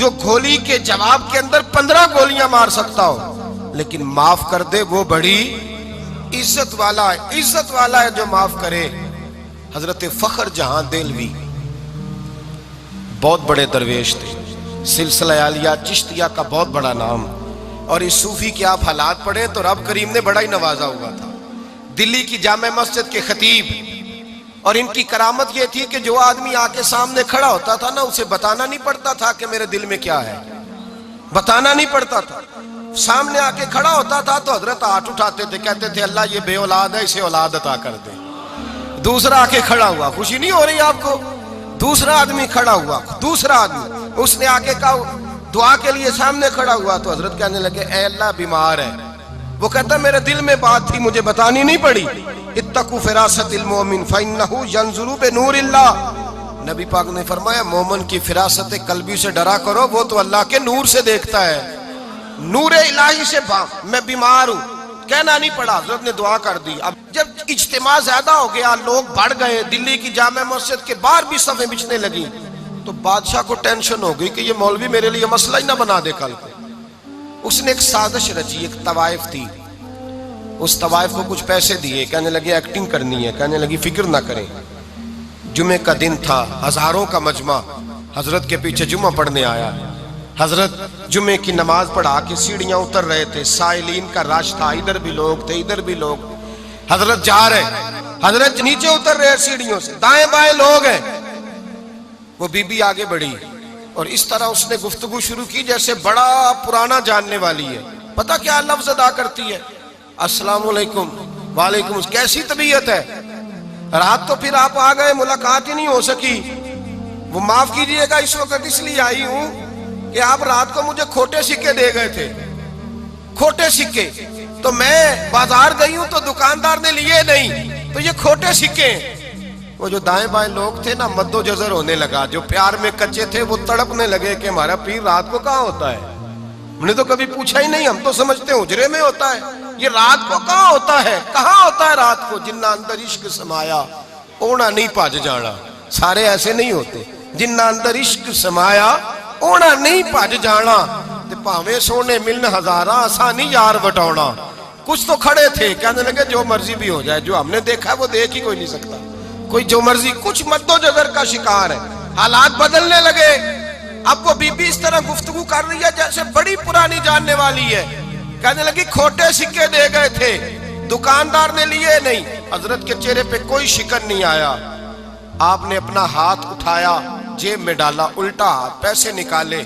جو گولی کے جواب کے اندر 15 گولیاں مار سکتا ہو لیکن معاف کر دے وہ بڑی عزت والا ہے۔ عزت والا ہے جو معاف کرے۔ حضرت فخر جہاں دہلوی بہت بڑے درویش تھے، سلسلہ عالیہ چشتیہ کا بہت بڑا نام، اور اس صوفی کے آپ حالات پڑھیں تو رب کریم نے بڑا ہی نوازا ہوا تھا۔ دلی کی جامع مسجد کے خطیب، اور ان کی کرامت یہ تھی کہ جو آدمی آ کے سامنے کھڑا ہوتا تھا نا اسے بتانا نہیں پڑتا تھا کہ میرے دل میں کیا ہے، بتانا نہیں پڑتا تھا، سامنے آ کے کھڑا ہوتا تھا تو حضرت ہاتھ اٹھاتے تھے، کہتے تھے اللہ یہ بے اولاد ہے اسے اولاد عطا کر دے۔ دوسرا آ کے کھڑا ہوا، خوشی نہیں ہو رہی آپ کو؟ دوسرا آدمی کھڑا ہوا، دوسرا آدمی، اس نے آ کے کہا دعا کے لیے سامنے کھڑا ہوا تو حضرت کہنے لگے اے اللہ بیمار ہے، وہ کہتا میرے دل میں بات تھی مجھے بتانی نہیں پڑی، اتقوا فراست المومن فإنہ ینظر بنور اللہ، نبی پاک نے فرمایا مومن کی فراست قلبی سے ڈرا کرو، وہ تو اللہ کے نور سے دیکھتا ہے، نور الہی سے میں بیمار ہوں، کہنا نہیں پڑا، حضرت نے دعا کر دی۔ اب جب اجتماع زیادہ ہو گیا، لوگ بڑھ گئے، دلی کی جامع مسجد کے باہر بھی صفیں بچھنے لگی، تو بادشاہ کو ٹینشن ہو گئی کہ یہ مولوی میرے لیے مسئلہ ہی نہ بنا دے کل کو۔ اس نے ایک سازش رچی، ایک طوائف تھی، اس طوائف کو کچھ پیسے دیے، کہنے لگے ایکٹنگ کرنی ہے، کہنے لگی فکر نہ کریں۔ جمعے کا دن تھا، ہزاروں کا مجمع حضرت کے پیچھے جمعہ پڑھنے آیا، حضرت جمعے کی نماز پڑھا کے سیڑھیاں اتر رہے تھے، سائلین کا رش تھا، ادھر بھی لوگ تھے ادھر بھی لوگ، حضرت جا رہے، حضرت نیچے اتر رہے سیڑھیوں سے، دائیں بائیں لوگ ہیں، وہ بی بی آگے بڑھی اور اس طرح اس نے گفتگو شروع کی جیسے بڑا پرانا جاننے والی ہے، پتہ کیا لفظ ادا کرتی ہے، السلام علیکم، وعلیکم، کیسی طبیعت ہے؟ رات تو پھر آپ آ گئے, ملاقات ہی نہیں ہو سکی. وہ معاف کیجئے گا اس وقت اس لیے آئی ہوں کہ آپ رات کو مجھے کھوٹے سکے دے گئے تھے, کھوٹے سکے. تو میں بازار گئی ہوں تو دکاندار نے لیے نہیں, تو یہ کھوٹے سکے. وہ جو دائیں بائیں لوگ تھے نا, مد و جزر ہونے لگا. جو پیار میں کچے تھے وہ تڑپنے لگے کہ ہمارا پیر رات کو کہاں ہوتا ہے. ہم نے تو کبھی پوچھا ہی نہیں, ہم تو سمجھتے ہیں حجرے میں ہوتا ہے. یہ رات کو کہاں ہوتا ہے, کہاں ہوتا ہے رات کو. جنہ اندر عشق سمایا اونا نہیں پاج جانا. سارے ایسے نہیں ہوتے. جنہ اندر عشق سمایا اونا نہیں پاج جانا. تے پاویں سونے ملن ہزارہ آسانی یار بٹاؤنا. کچھ تو کھڑے تھے کہنے لگے جو مرضی بھی ہو جائے, جو ہم نے دیکھا ہے وہ دیکھ ہی کوئی نہیں سکتا. کوئی جو مرضی, کچھ مد و جزر کا شکار ہے. حالات بدلنے لگے. اب وہ بی بی اس طرح گفتگو کر رہی ہے جیسے بڑی پرانی جاننے والی ہے. کہنے لگی کھوٹے سکے دے گئے تھے, دکاندار نے لیے نہیں. حضرت کے چہرے پہ کوئی شکن نہیں آیا. آپ نے اپنا ہاتھ اٹھایا, جیب میں ڈالا, الٹا ہاتھ, پیسے نکالے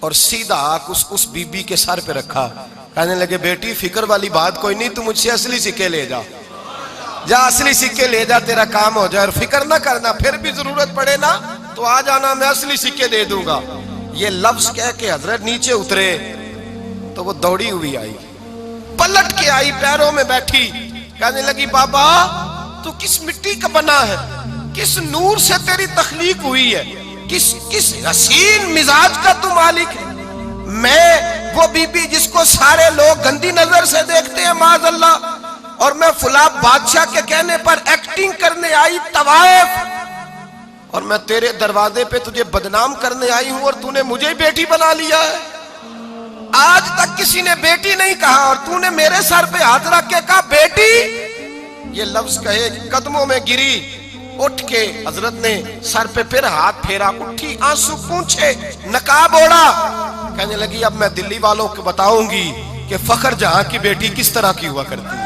اور سیدھا اس بی بی کے سر پہ رکھا. کہنے لگے بیٹی فکر والی بات کوئی نہیں, تو مجھ سے اصلی سکے لے جا, جا اصلی سکے لے جا, تیرا کام ہو جائے. اور فکر نہ کرنا, پھر بھی ضرورت پڑے نا تو آ جانا, میں اصلی سکے دے دوں گا. یہ لفظ کہہ کے حضرت نیچے اترے تو وہ دوڑی ہوئی آئی, پلٹ کے آئی, پیروں میں بیٹھی. کہنے لگی بابا تو کس مٹی کا بنا ہے, کس نور سے تیری تخلیق ہوئی ہے, کس حسین مزاج کا تو مالک ہے. میں وہ بی بی جس کو سارے لوگ گندی نظر سے دیکھتے ہیں معاذ اللہ, اور میں فلاں بادشاہ کے کہنے پر ایکٹنگ کرنے آئی طوائف, اور میں تیرے دروازے پہ تجھے بدنام کرنے آئی ہوں, اور تو نے مجھے بیٹی بنا لیا ہے. آج تک کسی نے بیٹی نہیں کہا, اور تو نے میرے سر پہ ہاتھ رکھ کے کہا بیٹی. یہ لفظ کہے قدموں میں گری, اٹھ کے حضرت نے سر پہ پھر ہاتھ پھیرا, اٹھی, آنسو پونچھے, نقاب اوڑا. کہنے لگی اب میں دلی والوں کو بتاؤں گی کہ فخر جہاں کی بیٹی کس طرح کی ہوا کرتی ہے.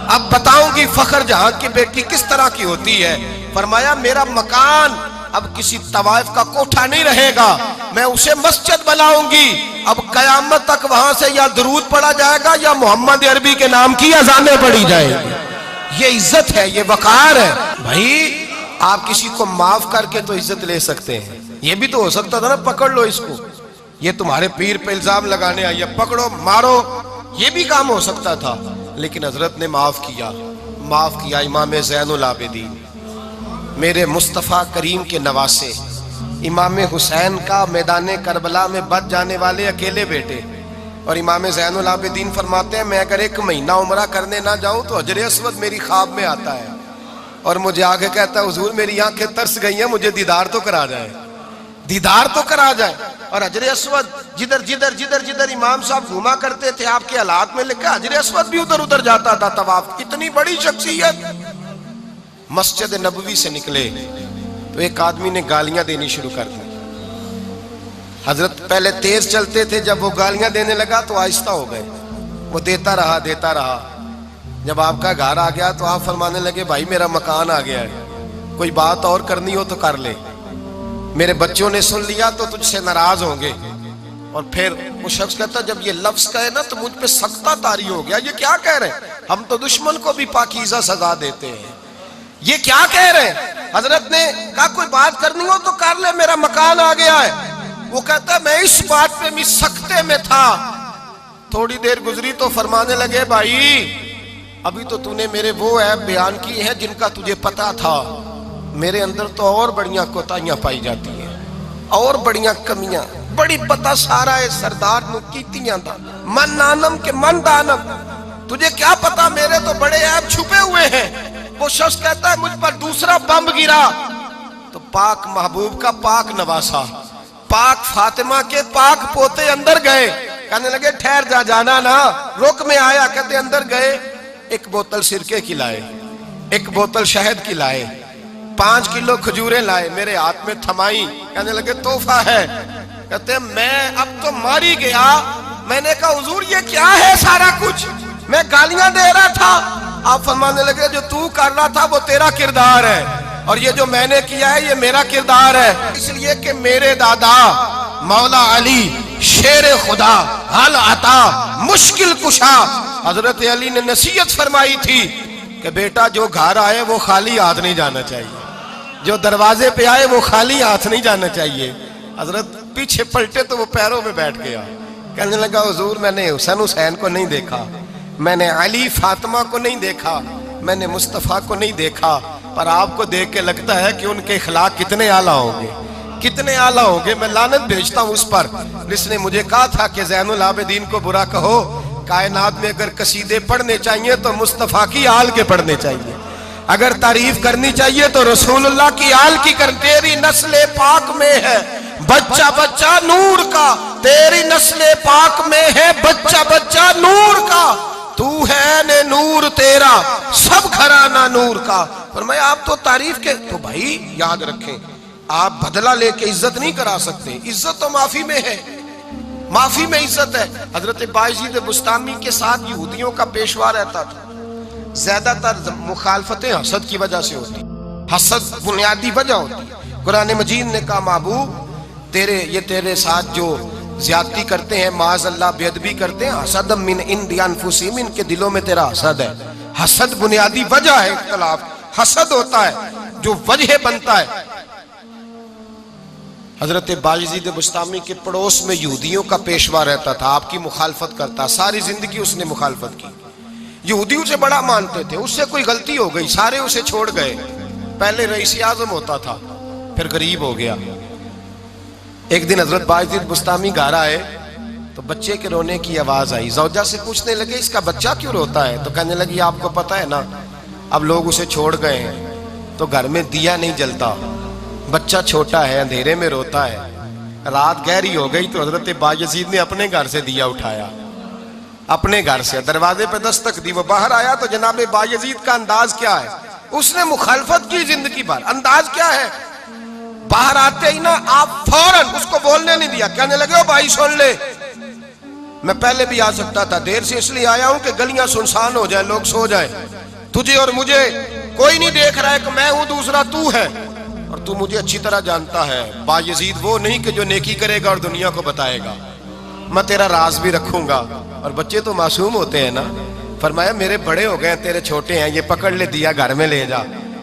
اب بتاؤں گی فخر جہاں کی بیٹی کس طرح کی ہوتی ہے. فرمایا میرا مکان اب کسی طوائف کا کوٹھا نہیں رہے گا, میں اسے مسجد بناؤں گی. اب قیامت تک وہاں سے یا درود پڑھا جائے گا یا محمد عربی کے نام کی اذانیں پڑھی جائے گی. یہ عزت ہے, یہ وقار ہے. بھائی آپ کسی کو معاف کر کے تو عزت لے سکتے ہیں. یہ بھی تو ہو سکتا تھا نا پکڑ لو اس کو, یہ تمہارے پیر پہ الزام لگانے آئی ہے, پکڑو مارو, یہ بھی کام ہو سکتا تھا. لیکن حضرت نے معاف کیا, معاف کیا. امام زین العابدین میرے مصطفیٰ کریم کے نواسے, امام حسین کا میدان کربلا میں بچ جانے والے اکیلے بیٹے. اور امام زین العابدین فرماتے ہیں میں اگر 1 مہینہ عمرہ کرنے نہ جاؤں تو حجر اسود میری خواب میں آتا ہے, اور مجھے آگے کہتا ہے حضور میری آنکھیں ترس گئی ہیں, مجھے دیدار تو کرا جائے, دیدار تو کرا جائے. اور حجر اسود جدھر جدھر جدھر جدھر امام صاحب گھوما کرتے تھے, آپ کے حالات میں لکھا حجر اسود بھی ادھر ادھر جاتا تھا طواف. اتنی بڑی شخصیت. مسجد نبوی سے نکلے تو ایک آدمی نے گالیاں دینی شروع کر دی. حضرت پہلے تیز چلتے تھے, جب وہ گالیاں دینے لگا تو آہستہ ہو گئے. وہ دیتا رہا دیتا رہا. جب آپ کا گھر آ گیا تو آپ فرمانے لگے بھائی میرا مکان آ گیا ہے, کوئی بات اور کرنی ہو تو کر لے, میرے بچوں نے سن لیا تو تجھ سے ناراض ہوں گے. اور پھر وہ شخص کہتا جب یہ لفظ کہے نا تو مجھ پہ سختہ طاری ہو گیا, یہ کیا کہہ رہے ہیں, ہم تو دشمن کو بھی پاکیزہ سزا دیتے ہیں, یہ کیا کہہ رہے ہیں. حضرت نے کہا کوئی بات کرنی ہو تو کر لے, میرا مکان آ گیا ہے. وہ کہتا میں اس بات پہ بھی سختے میں تھا. تھوڑی دیر گزری تو فرمانے لگے بھائی ابھی تو نے میرے وہ عیب بیان کی ہیں جن کا تجھے پتا تھا, میرے اندر تو اور بڑیاں کوتاہیاں پائی جاتی ہیں, اور بڑیاں کمیاں. بڑی پتہ سارا ہے سردار نو کیتیاں دا من نانم کے من دانم, تجھے کیا پتا میرے تو بڑے عیب چھپے ہوئے ہیں. وہ شخص کہتا ہے مجھ پر دوسرا بم گرا تو پاک محبوب کا پاک نواسا, پاک فاطمہ کے پاک پوتے اندر گئے. کہنے لگے ٹھہر جا, جانا نا, رک میں آیا. کہتے اندر گئے, 1 بوتل سرکے کی لائے, 1 بوتل شہد کی لائے, 5 کلو کھجوریں لائے, میرے ہاتھ میں تھمائی. کہنے لگے تحفہ ہے. کہتے میں اب تو ماری گیا. میں نے کہا حضور یہ کیا ہے سارا کچھ, میں گالیاں دے رہا تھا. آپ فرمانے لگے جو تو کر رہا تھا وہ تیرا کردار ہے, اور یہ جو میں نے کیا ہے یہ میرا کردار ہے. اس لیے کہ میرے دادا مولا علی شیر خدا حل عطا مشکل کشا, حضرت علی نے نصیحت فرمائی تھی کہ بیٹا جو گھر آئے وہ خالی ہاتھ نہیں جانا چاہیے, جو دروازے پہ آئے وہ خالی ہاتھ نہیں جانا چاہیے. حضرت پیچھے پلٹے تو وہ پیروں پہ بیٹھ گیا. کہنے لگا حضور میں نے حسین کو نہیں دیکھا, میں نے علی فاطمہ کو نہیں دیکھا, میں نے مصطفیٰ کو نہیں دیکھا, پر آپ کو دیکھ کے لگتا ہے کہ ان کے اخلاق کتنے اعلیٰ ہوں گے, کتنے اعلیٰ ہوں گے. میں لعنت بھیجتا ہوں اس پر جس نے مجھے کہا تھا کہ زین العابدین کو برا کہو, کائنات میں اگر قصیدے پڑھنے چاہیے تو مصطفیٰ کی آل کے پڑھنے چاہیے, اگر تعریف کرنی چاہیے تو رسول اللہ کی آل کی کر. تیری نسل پاک میں ہے بچہ بچہ نور کا, تیری نسل پاک میں ہے بچہ بچہ نور کا, تو ہے نے نور تیرا سب گھرانہ نور کا. فرمایا آپ تو تعریف کے, تو بھائی یاد رکھیں آپ بدلہ لے کے عزت نہیں کرا سکتے, عزت تو معافی میں ہے, معافی میں عزت ہے. حضرت بایزید بسطامی کے ساتھ یہودیوں کا پیشوا رہتا تھا. زیادہ تر مخالفتیں حسد کی وجہ سے ہوتی, حسد بنیادی وجہ ہوتی. قرآن مجید نے کہا محبوب تیرے ساتھ جو زیادتی کرتے ہیں, معاذ اللہ بے ادبی کرتے ہیں, حسد من عند انفسہم, ان کے دلوں میں تیرا حسد ہے. حسد بنیادی وجہ ہے اختلاف, حسد ہوتا ہے جو وجہ بنتا ہے. حضرت بایزید بسطامی کے پڑوس میں یہودیوں کا پیشوا رہتا تھا, آپ کی مخالفت کرتا, ساری زندگی اس نے مخالفت کی. یہودی اسے بڑا مانتے تھے, اس سے کوئی غلطی ہو گئی سارے اسے چھوڑ گئے. پہلے رئیس اعظم ہوتا تھا پھر غریب ہو گیا. ایک دن حضرت بایزید بسطامی گھر آئے تو بچے کے رونے کی آواز آئی. زوجہ سے پوچھنے لگے اس کا بچہ کیوں روتا ہے, تو کہنے لگی آپ کو پتہ ہے نا اب لوگ اسے چھوڑ گئے ہیں تو گھر میں دیا نہیں جلتا, بچہ چھوٹا ہے اندھیرے میں روتا ہے. رات گہری ہو گئی تو حضرت بایزید نے اپنے گھر سے دیا اٹھایا, اپنے گھر سے دروازے پہ دستک دی. وہ باہر آیا تو جناب بایزید کا انداز کیا ہے, اس نے مخالفت کی زندگی بھر. انداز کیا ہے, باہر آتے ہی نا آپ فوراً اس کو بولنے نہیں دیا, کہنے لگے او بھائی سن لے, میں پہلے بھی آ سکتا تھا, دیر سے اس لیے آیا ہوں کہ گلیاں سنسان ہو جائیں, لوگ سو جائیں, تجھے اور مجھے کوئی نہیں دیکھ رہا ہے کہ میں ہوں دوسرا تو ہے, اور تو مجھے اچھی طرح جانتا ہے. بایزید وہ نہیں کہ جو نیکی کرے گا اور دنیا کو بتائے گا, میں تیرا راز بھی رکھوں گا. اور بچے تو معصوم ہوتے ہیں نا. فرمایا میرے بڑے ہو گئے تیرے چھوٹے ہیں, یہ پکڑ لے دیا گھر میں لے جا,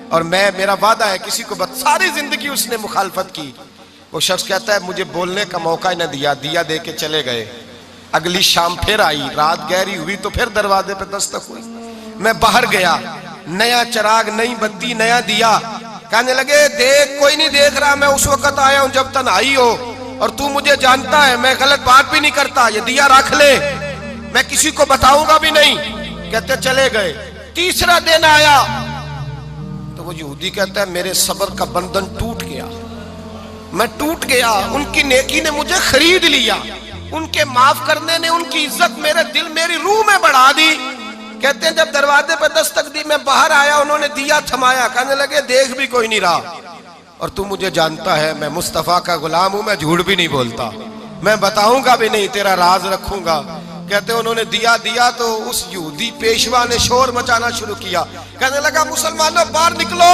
اور میرا وعدہ ہے کسی کو ساری زندگی اس نے مخالفت کی. وہ شخص کہتا ہے مجھے بولنے کا موقع ہی نہ دیا, دیا دے کے چلے گئے. اگلی شام پھر آئی, رات گہری ہوئی تو پھر دروازے پہ دستک ہوئی. میں باہر گیا, نیا چراغ, نئی بتی, نیا دیا. کہنے لگے دیکھ کوئی نہیں دیکھ رہا, میں اس وقت آیا ہوں جب تنہائی ہو, اور تو مجھے جانتا ہے میں غلط بات بھی نہیں کرتا, یہ دیا رکھ لے, میں کسی کو بتاؤں گا بھی نہیں. کہتے چلے گئے. تیسرا دن آیا تو وہ یہودی کہتا ہے میرے صبر کا بندھن ٹوٹ گیا, میں ٹوٹ گیا. ان کی نیکی نے مجھے خرید لیا, ان کے معاف کرنے نے ان کی عزت میرے دل میری روح میں بڑھا دی. کہتے ہیں جب دروازے پہ دستک دی میں باہر آیا, انہوں نے دیا تھمایا, کہنے لگے دیکھ بھی کوئی نہیں رہا, اور تو مجھے جانتا ہے میں مصطفیٰ کا غلام ہوں, میں جھوٹ بھی نہیں بولتا, میں بتاؤں گا بھی نہیں, تیرا راز رکھوں گا. کہتے ہیں انہوں نے دیا تو اس یہودی پیشوا نے شور مچانا شروع کیا. کہنے لگا مسلمانوں باہر نکلو,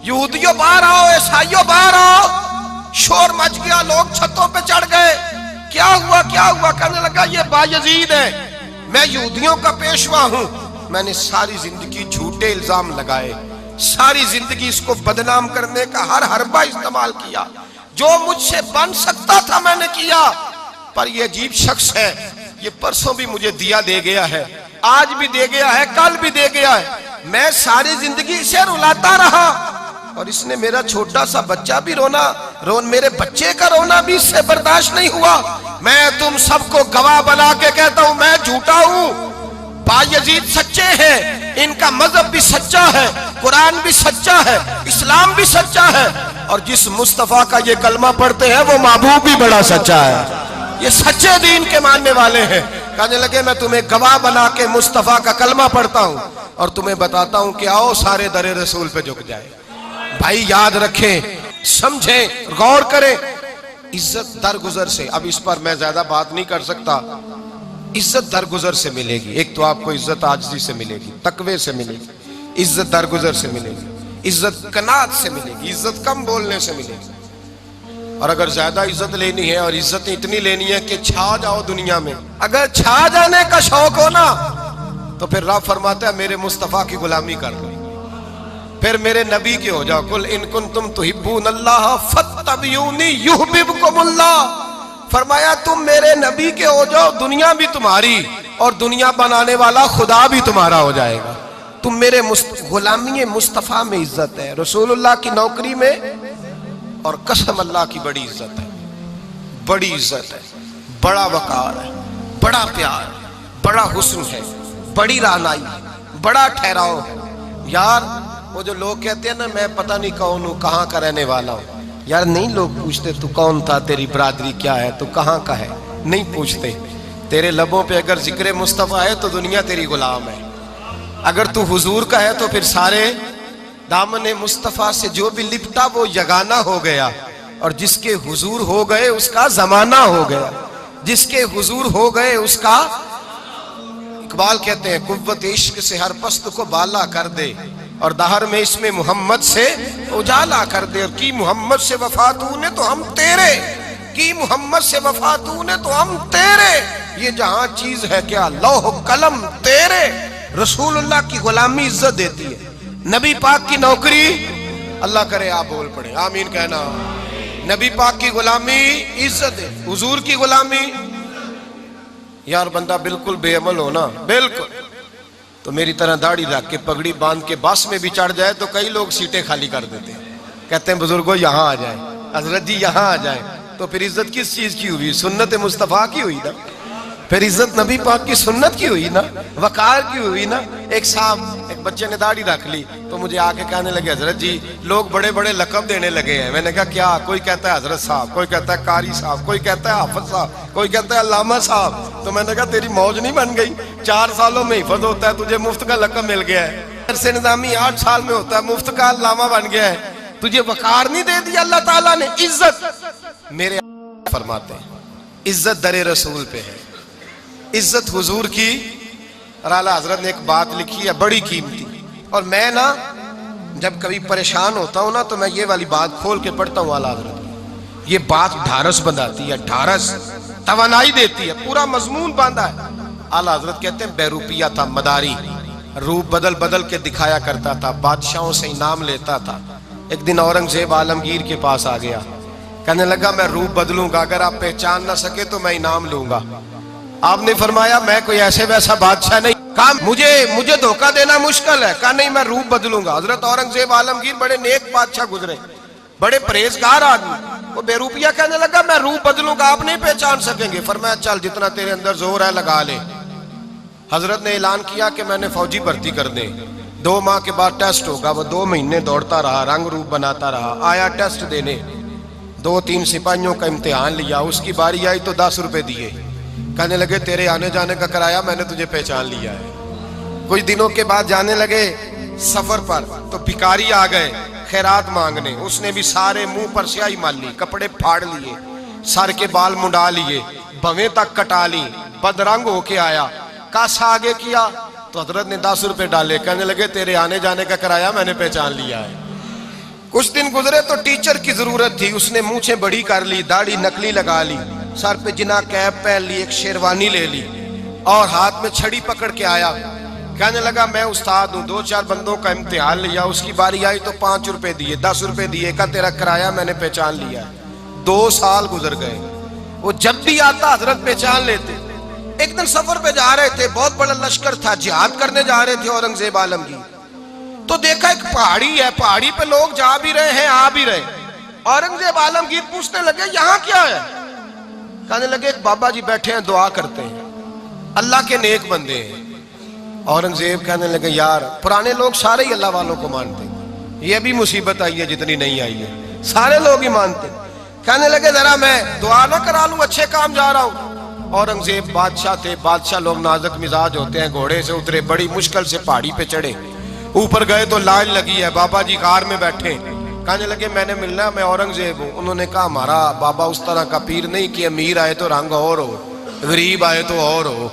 یہودیوں باہر آؤ, عیسائیوں باہر آؤ. شور مچ گیا, لوگ چھتوں پہ چڑھ گئے. کیا ہوا کیا ہوا, کہنے لگا یہ بایزید ہے, میں یہودیوں کا پیشوا ہوں, میں نے ساری زندگی جھوٹے الزام لگائے, ساری زندگی اس کو بدنام کرنے کا ہر حربہ استعمال کیا, جو مجھ سے بن سکتا تھا میں نے کیا. پر یہ عجیب شخص ہے, یہ پرسوں بھی مجھے دیا دے گیا ہے, آج بھی دے گیا ہے, کل بھی دے گیا ہے, میں ساری زندگی اسے رلاتا رہا, اور اس نے میرا چھوٹا سا بچہ بھی میرے بچے کا رونا بھی اس سے برداشت نہیں ہوا. میں تم سب کو گواہ بنا کے کہتا ہوں میں جھوٹا ہوں, بایزید سچے ہیں, ان کا مذہب بھی سچا ہے, قرآن بھی سچا ہے, اسلام بھی سچا ہے, اور جس مصطفیٰ کا یہ کلمہ پڑھتے ہیں وہ محبوب بھی بڑا سچا ہے, یہ سچے دین کے ماننے والے ہیں. کہنے لگے میں تمہیں گواہ بنا کے مصطفیٰ کا کلمہ پڑھتا ہوں اور تمہیں بتاتا ہوں کہ آؤ سارے در رسول پہ جھک جائے. بھائی یاد رکھیں, سمجھیں, غور کریں. عزت درگزر سے, اب اس پر میں زیادہ بات نہیں کر سکتا, عزت درگزر سے ملے گی. ایک تو آپ کو عزت عاجزی سے ملے گی, تقوی سے ملے گی, عزت درگزر سے ملے گی, عزت قناعت سے ملے گی, عزت کم بولنے سے ملے گی. اور اگر زیادہ عزت لینی ہے اور عزت اتنی لینی ہے کہ چھا جاؤ دنیا میں, اگر چھا جانے کا شوق ہو نا تو پھر رب فرماتا ہے میرے مصطفیٰ کی غلامی کر لو، پھر میرے نبی کے ہو جاؤ. قل ان کنتم تحبون اللہ فاتبعونی یحببکم اللہ. فرمایا تم میرے نبی کے ہو جاؤ، دنیا بھی تمہاری اور دنیا بنانے والا خدا بھی تمہارا ہو جائے گا. تم میرے غلامی مصطفیٰ میں عزت ہے، رسول اللہ کی نوکری میں، اور قسم اللہ کی بڑی عزت ہے، بڑی عزت ہے، بڑا وقار ہے، بڑا پیار، بڑا حسن ہے، بڑی رعنائی، بڑا ٹھہراؤ ہے. یار وہ جو لوگ کہتے ہیں نا میں پتہ نہیں کون ہوں، کہاں کا رہنے والا ہوں، یار نہیں لوگ پوچھتے تو کون تھا، تیری برادری کیا ہے، تو کہاں کا ہے، نہیں پوچھتے. تیرے لبوں پہ اگر ذکر مصطفیٰ ہے تو دنیا تیری غلام ہے. اگر تو حضور کا ہے تو پھر سارے دامن مصطفیٰ سے جو بھی لپٹا وہ یگانہ ہو گیا، اور جس کے حضور ہو گئے اس کا زمانہ ہو گیا، جس کے حضور ہو گئے اس کا. اقبال کہتے ہیں قوت عشق سے ہر پست کو بالا کر دے، اور دہر میں اس میں محمد سے اجالا کر دے. اور کی محمد سے وفا تو نے تو ہم تیرے، کی محمد سے وفا تو نے تو ہم تیرے. یہ جہاں چیز ہے کیا لوح قلم تیرے. رسول اللہ کی غلامی عزت دیتی ہے، نبی پاک کی نوکری، اللہ کرے آپ بول پڑے آمین کہنا. نبی پاک کی غلامی عزت ہے، حضور کی غلامی. یار بندہ بالکل بے عمل ہونا، بالکل تو میری طرح داڑھی رکھ کے پگڑی باندھ کے بس میں بھی چڑھ جائے تو کئی لوگ سیٹیں خالی کر دیتے ہیں، کہتے ہیں بزرگوں یہاں آ جائیں، حضرت جی یہاں آ جائیں. تو پھر عزت کس چیز کی ہوئی؟ سنت مصطفیٰ کی ہوئی نا. پھر عزت نبی پاک کی سنت کی ہوئی نا، وقار کی ہوئی نا. ایک صاحب ایک بچے نے داڑھی رکھ لی تو مجھے آ کے کہنے لگے حضرت جی لوگ بڑے بڑے لقب دینے لگے ہیں. میں نے کہا کیا؟ کوئی کہتا ہے حضرت صاحب، کوئی کہتا ہے قاری صاحب، کوئی کہتا ہے حافظ صاحب، کوئی کہتا ہے علامہ صاحب. تو میں نے کہا تیری موج نہیں بن گئی؟ 4 سالوں میں حفظ ہوتا ہے، تجھے مفت کا لقب مل گیا ہے. درس نظامی 8 سال میں ہوتا ہے، مفت کا علامہ بن گیا ہے. تجھے وقار نہیں دے دیا اللہ تعالیٰ نے؟ عزت میرے فرماتے ہیں عزت در رسول پہ ہے، عزت حضور کی. اور اعلیٰ حضرت نے ایک بات لکھی ہے بڑی قیمتی، اور میں نا جب کبھی پریشان ہوتا ہوں نا تو میں یہ والی بات کھول کے پڑھتا ہوں. اعلیٰ حضرت یہ بات ڈھارس بندھاتی ہے، ڈھارس توانائی دیتی ہے، پورا مضمون باندھا ہے. اعلیٰ حضرت کہتے ہیں بے روپیہ تھا مداری، روپ بدل بدل کے دکھایا کرتا تھا، بادشاہوں سے انعام لیتا تھا. ایک دن اورنگزیب عالمگیر کے پاس آ گیا، کہنے لگا میں روپ بدلوں گا، اگر آپ پہچان نہ سکے تو میں انعام لوں گا. آپ نے فرمایا میں کوئی ایسے ویسا بادشاہ نہیں، کہا مجھے دھوکہ دینا مشکل ہے. کہا نہیں میں روپ بدلوں گا. حضرت اورنگزیب عالمگیر بڑے نیک بادشاہ گزرے، بڑے پرہیزگار آدمی، وہ بے روپیہ کہنے لگا میں روپ بدلوں گا، آپ نہیں پہچان سکیں گے. فرمایا چل جتنا تیرے اندر زور ہے لگا لے. حضرت نے اعلان کیا کہ میں نے فوجی بھرتی کر دیں، 2 ماہ کے بعد ٹیسٹ ہوگا. وہ 2 مہینے دوڑتا رہا، رنگ روپ بناتا رہا، آیا ٹیسٹ دینے، 2-3 سپاہیوں کا امتحان لیا. اس کی باری آئی تو 10 روپے دیے، کہنے لگے تیرے آنے جانے کا کرایہ میں نے تجھے پہچان لیا ہے. کچھ دنوں کے بعد جانے لگے سفر پر تو بھکاری آ گئے خیرات مانگنے. اس نے بھی سارے منہ پر سیاہی مال لی، کپڑے پھاڑ لیے، سر کے بال منڈا لیے، بھویں تک کٹا لی، بدرنگ ہو کے آیا. کاسا آگے کیا تو حضرت نے 10 روپے ڈالے، کہنے لگے تیرے آنے جانے کا کرایہ میں نے پہچان لیا ہے. کچھ دن گزرے تو ٹیچر کی ضرورت تھی، اس نے مونچھیں بڑی کر لی، داڑھی نکلی لگا لی، سر پہ جنا کیپ پہن لی، ایک شیروانی لے لی اور ہاتھ میں چھڑی پکڑ کے آیا. کہنے لگا میں استاد ہوں، 2-4 بندوں کا امتحان لیا، اس کی باری آئی تو 5 روپے دیے، 10 روپے دیے، کہا تیرا کرایہ میں نے پہچان لیا. 2 سال گزر گئے، وہ جب بھی آتا حضرت پہچان لیتے. ایک دن سفر پہ جا رہے تھے، بہت بڑا لشکر تھا، جہاد کرنے جا رہے تھے اورنگزیب عالمگیر. تو دیکھا ایک پہاڑی ہے، پہاڑی پہ لوگ جا بھی رہے ہیں آ بھی رہے. اورنگزیب عالمگیر پوچھنے لگے یہاں کیا ہے؟ کہنے لگے ایک بابا جی بیٹھے ہیں دعا کرتے ہیں، اللہ کے نیک بندے ہیں. اورنگزیب کہنے لگے یار پرانے لوگ سارے ہی اللہ والوں کو مانتے ہیں، یہ بھی مصیبت آئی ہے جتنی نہیں آئی ہے، سارے لوگ ہی مانتے. کہنے لگے ذرا میں دعا نہ کرا لوں، اچھے کام جا رہا ہوں. اورنگزیب بادشاہ تھے، بادشاہ لوگ نازک مزاج ہوتے ہیں. گھوڑے سے اترے، بڑی مشکل سے پہاڑی پہ چڑھے، اوپر گئے تو لائن لگی ہے، بابا جی غار میں بیٹھے. کہنے لگے میں نے ملنا ہے، میں اورنگزیب ہوں. انہوں نے کہا ہمارا بابا اس طرح کا پیر نہیں کہ امیر آئے تو رنگ اور ہو، غریب آئے تو اور ہو.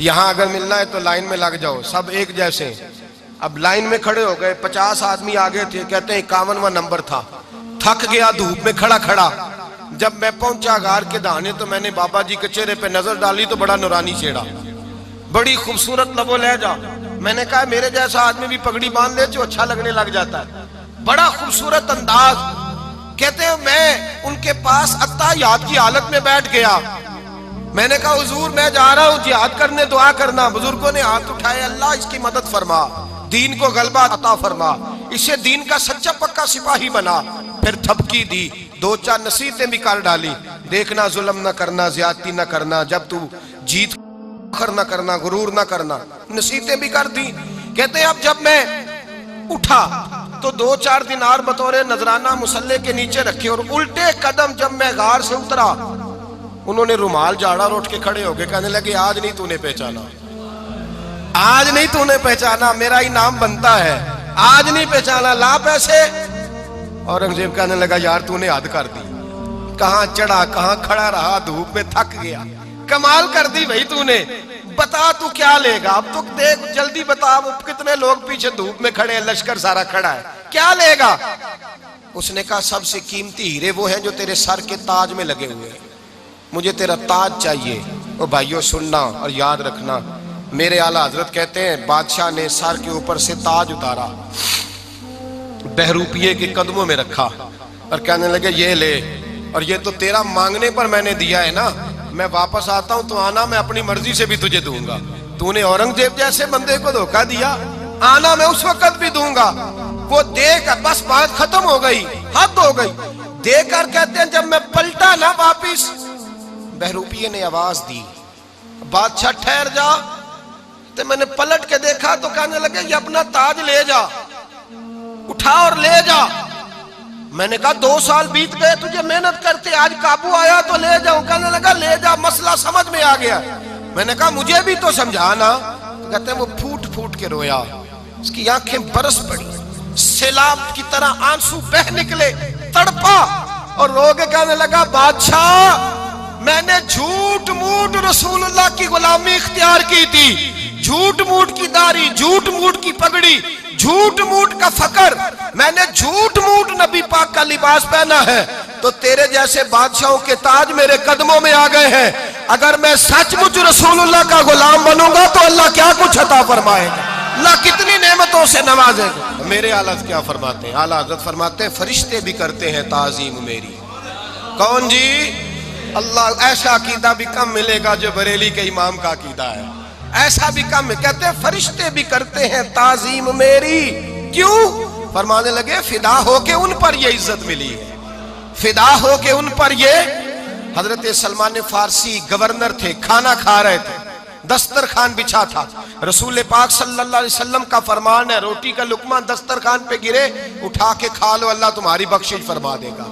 یہاں اگر ملنا ہے تو لائن میں لگ جاؤ، سب ایک جیسے ہیں. اب لائن میں کھڑے ہو گئے، 50 آدمی آگے تھے، کہتے ہیں 51واں نمبر تھا. تھک گیا دھوپ میں کھڑا کھڑا. جب میں پہنچا غار کے دہانے تو میں نے بابا جی کے چہرے پہ نظر ڈالی تو بڑا نورانی چہرہ. بڑی خوبصورت لب و لہجہ. میں نے کہا میرے جیسا آدمی بھی پگڑی باندھ لے جو اچھا لگنے لگ جاتا ہے. بڑا خوبصورت انداز. کہتے ہیں میں ان کے پاس اتحیات کی حالت میں بیٹھ گیا. میں نے کہا حضور میں جا رہا ہوں جہاد کرنے, دعا کرنا. بزرگوں نے ہاتھ اٹھائے, اللہ اس کی مدد فرما, دین کو غلبہ عطا فرما, اسے دین کا سچا پکا سپاہی بنا. پھر تھپکی دی, 2-4 نصیحتیں بھی کر ڈالی. دیکھنا, ظلم نہ کرنا, زیادتی نہ کرنا, جب تو جیت فخر نہ کرنا, غرور نہ کرنا. نصیحتیں بھی کر دی. کہتے ہیں اب جب میں اٹھا تو 2-4 دینار بطور نذرانہ مسلح کے نیچے رکھے, اور الٹے قدم جب میں غار سے اترا انہوں نے رومال جھاڑا اور اٹھ کے کھڑے ہو گئے. کہنے لگے آج نہیں تو نے پہچانا, آج نہیں تو نے پہچانا, میرا انعام بنتا ہے, آج نہیں پہچانا, لا پیسے. اورنگزیب کہنے لگا یار تو نے حد کر دی, کہاں چڑھا کہاں کھڑا رہا, دھوپ میں تھک گیا, کمال کر دی بھائی تو نے. بتا تو کیا لے گا, اب تو دیکھ جلدی بتا, وہ کتنے لوگ پیچھے دھوپ میں کھڑے ہیں, لشکر سارا کھڑا ہے, کیا لے گا؟ اس نے کہا سب سے قیمتی ہیرے وہ ہیں جو تیرے سر کے تاج میں لگے ہوئے ہیں, مجھے تیرا تاج چاہیے. او بھائیو سننا اور یاد رکھنا, میرے اعلیٰ حضرت کہتے ہیں بادشاہ نے سر کے اوپر سے تاج اتارا, بہروپیے کے قدموں میں رکھا اور کہنے لگے یہ لے, اور یہ تو تیرا مانگنے پر میں نے دیا ہے نا, میں واپس آتا ہوں تو آنا میں اپنی مرضی سے بھی تجھے دوں گا. تو نے اورنگزیب جیسے بندے کو دھوکہ دیا, آنا میں اس وقت بھی دوں گا. وہ دے کر بس بات ختم ہو گئی, حد ہو گئی. دے کر کہتے ہیں جب میں پلٹا نا واپس, بہروپیے نے آواز دی بادشاہ ٹھہر جا. تو میں نے پلٹ کے دیکھا تو کہنے لگے یہ اپنا تاج لے جا, اٹھا اور لے جا. میں نے کہا 2 سال بیت گئے تجھے محنت کرتے, آج قابو آیا تو لے جاؤں. کہنے لگا لے جا, مسئلہ سمجھ میں آ گیا. میں نے کہا مجھے بھی تو سمجھانا. کہتے ہیں وہ پھوٹ پھوٹ کے رویا, اس کی آنکھیں برس پڑی, سیلاب کی طرح آنسو بہ نکلے, تڑپا اور رو کے کہنے لگا بادشاہ میں نے جھوٹ موٹ رسول اللہ کی غلامی اختیار کی تھی, جھوٹ موٹ کی داڑھی, جھوٹ موٹ کی پگڑی, جھوٹ موٹ کا فقر, میں نے جھوٹ موٹ نبی پاک کا لباس پہنا ہے, تو تیرے جیسے بادشاہوں کے تاج میرے قدموں میں آ گئے ہیں. اگر میں سچ مچ رسول اللہ کا غلام بنوں گا تو اللہ کیا کچھ عطا فرمائے گا, اللہ کتنی نعمتوں سے نوازے گا. میرے اعلیٰ کیا فرماتے ہیں, اعلیٰ حضرت فرماتے ہیں فرشتے بھی کرتے ہیں تعظیم میری. کون جی؟ اللہ. ایسا عقیدہ بھی کم ملے گا جو بریلی کے امام کا عقیدہ ہے, ایسا بھی کم. کہتے ہیں فرشتے بھی کرتے ہیں تعظیم میری. کیوں؟ فرمانے لگے فدا ہو کے ان پر یہ عزت ملی ہے, فدا ہو کے ان پر یہ. حضرت سلمان فارسی گورنر تھے, کھانا کھا رہے تھے, دسترخوان بچھا تھا. رسول پاک صلی اللہ علیہ وسلم کا فرمان ہے روٹی کا لقمہ دسترخوان پہ گرے اٹھا کے کھا لو, اللہ تمہاری بخشش فرما دے گا.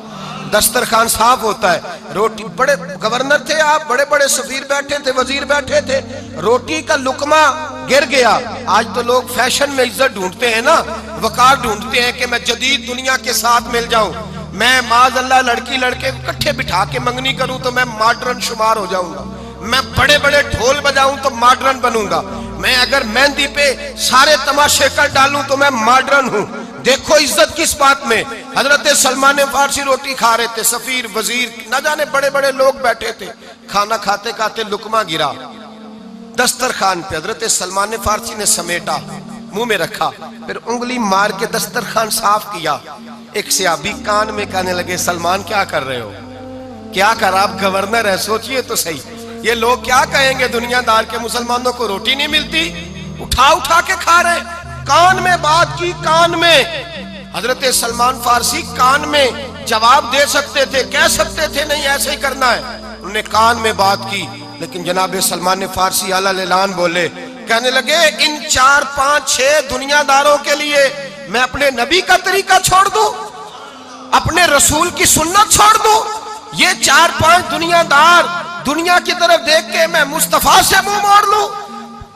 دسترخوان صاف ہوتا ہے. روٹی, بڑے گورنر تھے آپ, بڑے بڑے سفیر بیٹھے تھے, وزیر بیٹھے تھے, روٹی کا لقمہ گر گیا. آج تو لوگ فیشن میں عزت ڈھونڈتے ہیں نا, وقار ڈھونڈتے ہیں کہ میں جدید دنیا کے ساتھ مل جاؤں, میں معاذ اللہ لڑکی لڑکے اکٹھے بٹھا کے منگنی کروں تو میں ماڈرن شمار ہو جاؤں گا, میں بڑے بڑے ڈھول بجاؤں تو ماڈرن بنوں گا, میں اگر مہندی پہ سارے تماشے کر ڈالوں تو میں ماڈرن ہوں. دیکھو عزت کس بات میں. حضرت سلمان فارسی روٹی کھا رہے تھے, سفیر وزیر نہ جانے بڑے بڑے لوگ بیٹھے تھے, کھانا کھاتے کھاتے لقمہ گرا دسترخوان پہ. حضرت سلمان فارسی نے سمیٹا, منہ میں رکھا, پھر انگلی مار کے دسترخوان صاف کیا. ایک صحابی کان میں کہنے لگے سلمان کیا کر رہے ہو, کیا کر, آپ گورنر ہے, سوچئے تو صحیح, یہ لوگ کیا کہیں گے دنیا دار کے مسلمانوں کو روٹی نہیں ملتی, اٹھا اٹھا کے کھا رہے. کان میں بات کی, کان میں. حضرت سلمان فارسی کان میں جواب دے سکتے تھے, کہہ سکتے تھے نہیں ایسے ہی کرنا ہے, انہوں نے کان میں بات کی. لیکن جناب سلمان فارسی اعلیٰ اعلان بولے, کہنے لگے ان 4 5 6 دنیا داروں کے لیے میں اپنے نبی کا طریقہ چھوڑ دوں, اپنے رسول کی سنت چھوڑ دوں. یہ 4 5 دنیا دار دنیا کی طرف دیکھ کے میں مصطفیٰ سے منہ موڑ لوں.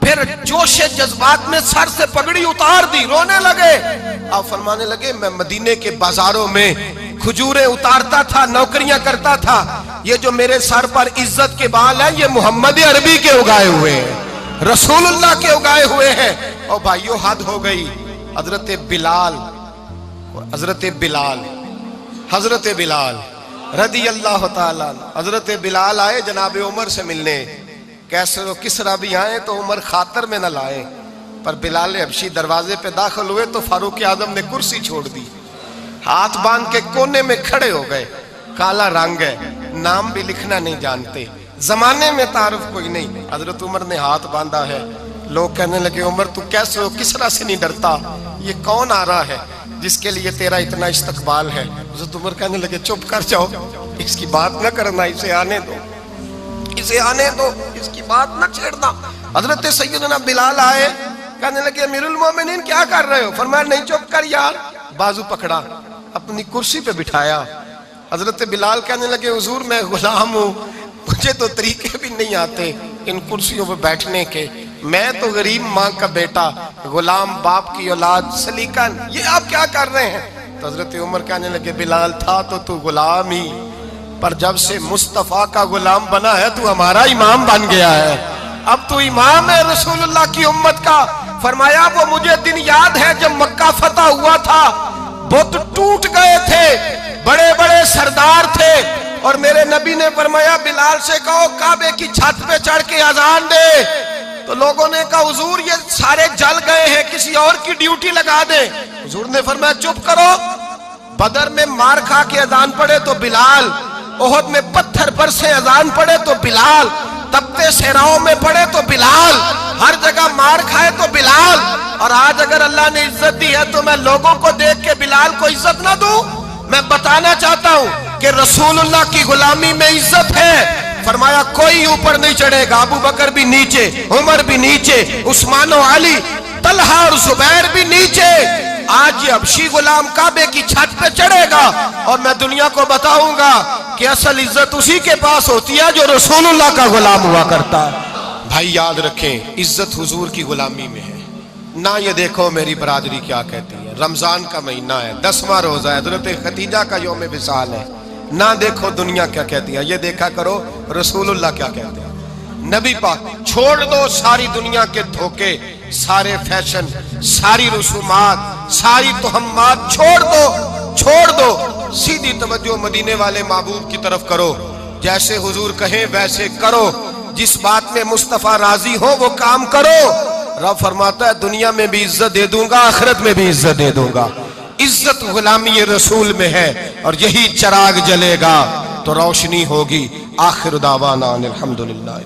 پھر جوش جذبات میں سر سے پگڑی اتار دی, رونے لگے. آپ فرمانے لگے میں مدینے کے بازاروں میں کھجوریں اتارتا تھا, نوکریاں کرتا تھا, یہ جو میرے سر پر عزت کے بال ہیں یہ محمد عربی کے اگائے ہوئے ہیں, رسول اللہ کے اگائے ہوئے ہیں. اور بھائیو حد ہو گئی. حضرت بلال, حضرت بلال, حضرت بلال رضی اللہ تعالیٰ, حضرت بلال آئے جناب عمر سے ملنے. کیسر و کسرا بھی آئے تو عمر خاطر میں نہ لائے، پر بلال حبشی دروازے پہ داخل ہوئے تو فاروق اعظم نے کرسی چھوڑ دی، ہاتھ باندھ کے کونے میں کھڑے ہو گئے۔ کالا رنگ ہے، نام بھی لکھنا نہیں جانتے، زمانے میں تعارف کوئی نہیں۔ حضرت عمر نے ہاتھ باندھا ہے، لوگ کہنے لگے عمر تو کیسے ہو کسرا سے نہیں ڈرتا، یہ کون آ رہا ہے جس کے لیے تیرا اتنا استقبال ہے؟ حضرت عمر کہنے لگے چپ کر جاؤ، اس کی بات نہ کرنا، اسے آنے دو، اسے آنے دو، اس کی بات نہ چھیڑنا۔ حضرت سیدنا بلال آئے، کہنے لگے امیر المومنین کیا کر رہے ہو؟ فرمایا نہیں چپ کر یار، بازو پکڑا، اپنی کرسی پہ بٹھایا۔ حضرت بلال کہنے لگے حضور میں غلام ہوں، مجھے تو طریقے بھی نہیں آتے ان کرسیوں پہ بیٹھنے کے، میں تو غریب ماں کا بیٹا، غلام باپ کی اولاد، سلیقن، یہ آپ کیا کر رہے ہیں؟ تو حضرت عمر کہنے لگے بلال تھا تو غلام ہی، پر جب سے مصطفیٰ کا غلام بنا ہے تو ہمارا امام بن گیا ہے، اب تو امام ہے رسول اللہ کی امت کا۔ فرمایا وہ مجھے دن یاد ہے جب مکہ فتح ہوا تھا، بت ٹوٹ گئے تھے، بڑے بڑے سردار تھے، اور میرے نبی نے فرمایا بلال سے کہو کعبے کی چھت پہ چڑھ کے اذان دے۔ تو لوگوں نے کہا حضور یہ سارے جل گئے ہیں، کسی اور کی ڈیوٹی لگا دے۔ حضور نے فرمایا چپ کرو، بدر میں مار کھا کے اذان پڑے تو بلال، احد میں پتھر برسے اذان پڑے تو بلال، تپتے صحراؤں میں پڑے تو بلال، ہر جگہ مار کھائے تو بلال، اور آج اگر اللہ نے عزت دی ہے تو میں لوگوں کو دیکھ کے بلال کو عزت نہ دوں؟ میں بتانا چاہتا ہوں کہ رسول اللہ کی غلامی میں عزت ہے۔ فرمایا کوئی اوپر نہیں چڑھے گا، ابو بکر بھی نیچے، عمر بھی نیچے، عثمان و علی، طلحہ اور زبیر بھی نیچے۔ آج یہ حبشی غلام کعبے کی چھت پہ چڑھے گا اور میں دنیا کو بتاؤں گا کہ اصل عزت اسی کے پاس ہوتی ہے جو رسول اللہ کا غلام ہوا کرتا ہے۔ بھائی یاد رکھیں عزت حضور کی غلامی میں ہے۔ نہ یہ دیکھو میری برادری کیا کہتی ہے، رمضان کا مہینہ ہے، 10واں روزہ ہے، حضرت خدیجہ کا یوم وصال ہے، نہ دیکھو دنیا کیا کہتی ہے، یہ دیکھا کرو رسول اللہ کیا کہتے ہیں۔ نبی پاک چھوڑ دو ساری دنیا کے دھوکے، سارے فیشن، ساری رسومات، ساری تہمات چھوڑ دو، سیدھی توجہ مدینے والے محبوب کی طرف کرو، جیسے حضور کہیں ویسے کرو، جس بات میں مصطفیٰ راضی ہو وہ کام کرو۔ رب فرماتا ہے دنیا میں بھی عزت دے دوں گا، آخرت میں بھی عزت دے دوں گا۔ عزت غلامی رسول میں ہے، اور یہی چراغ جلے گا تو روشنی ہوگی۔ آخر دعوانا الحمدللہ۔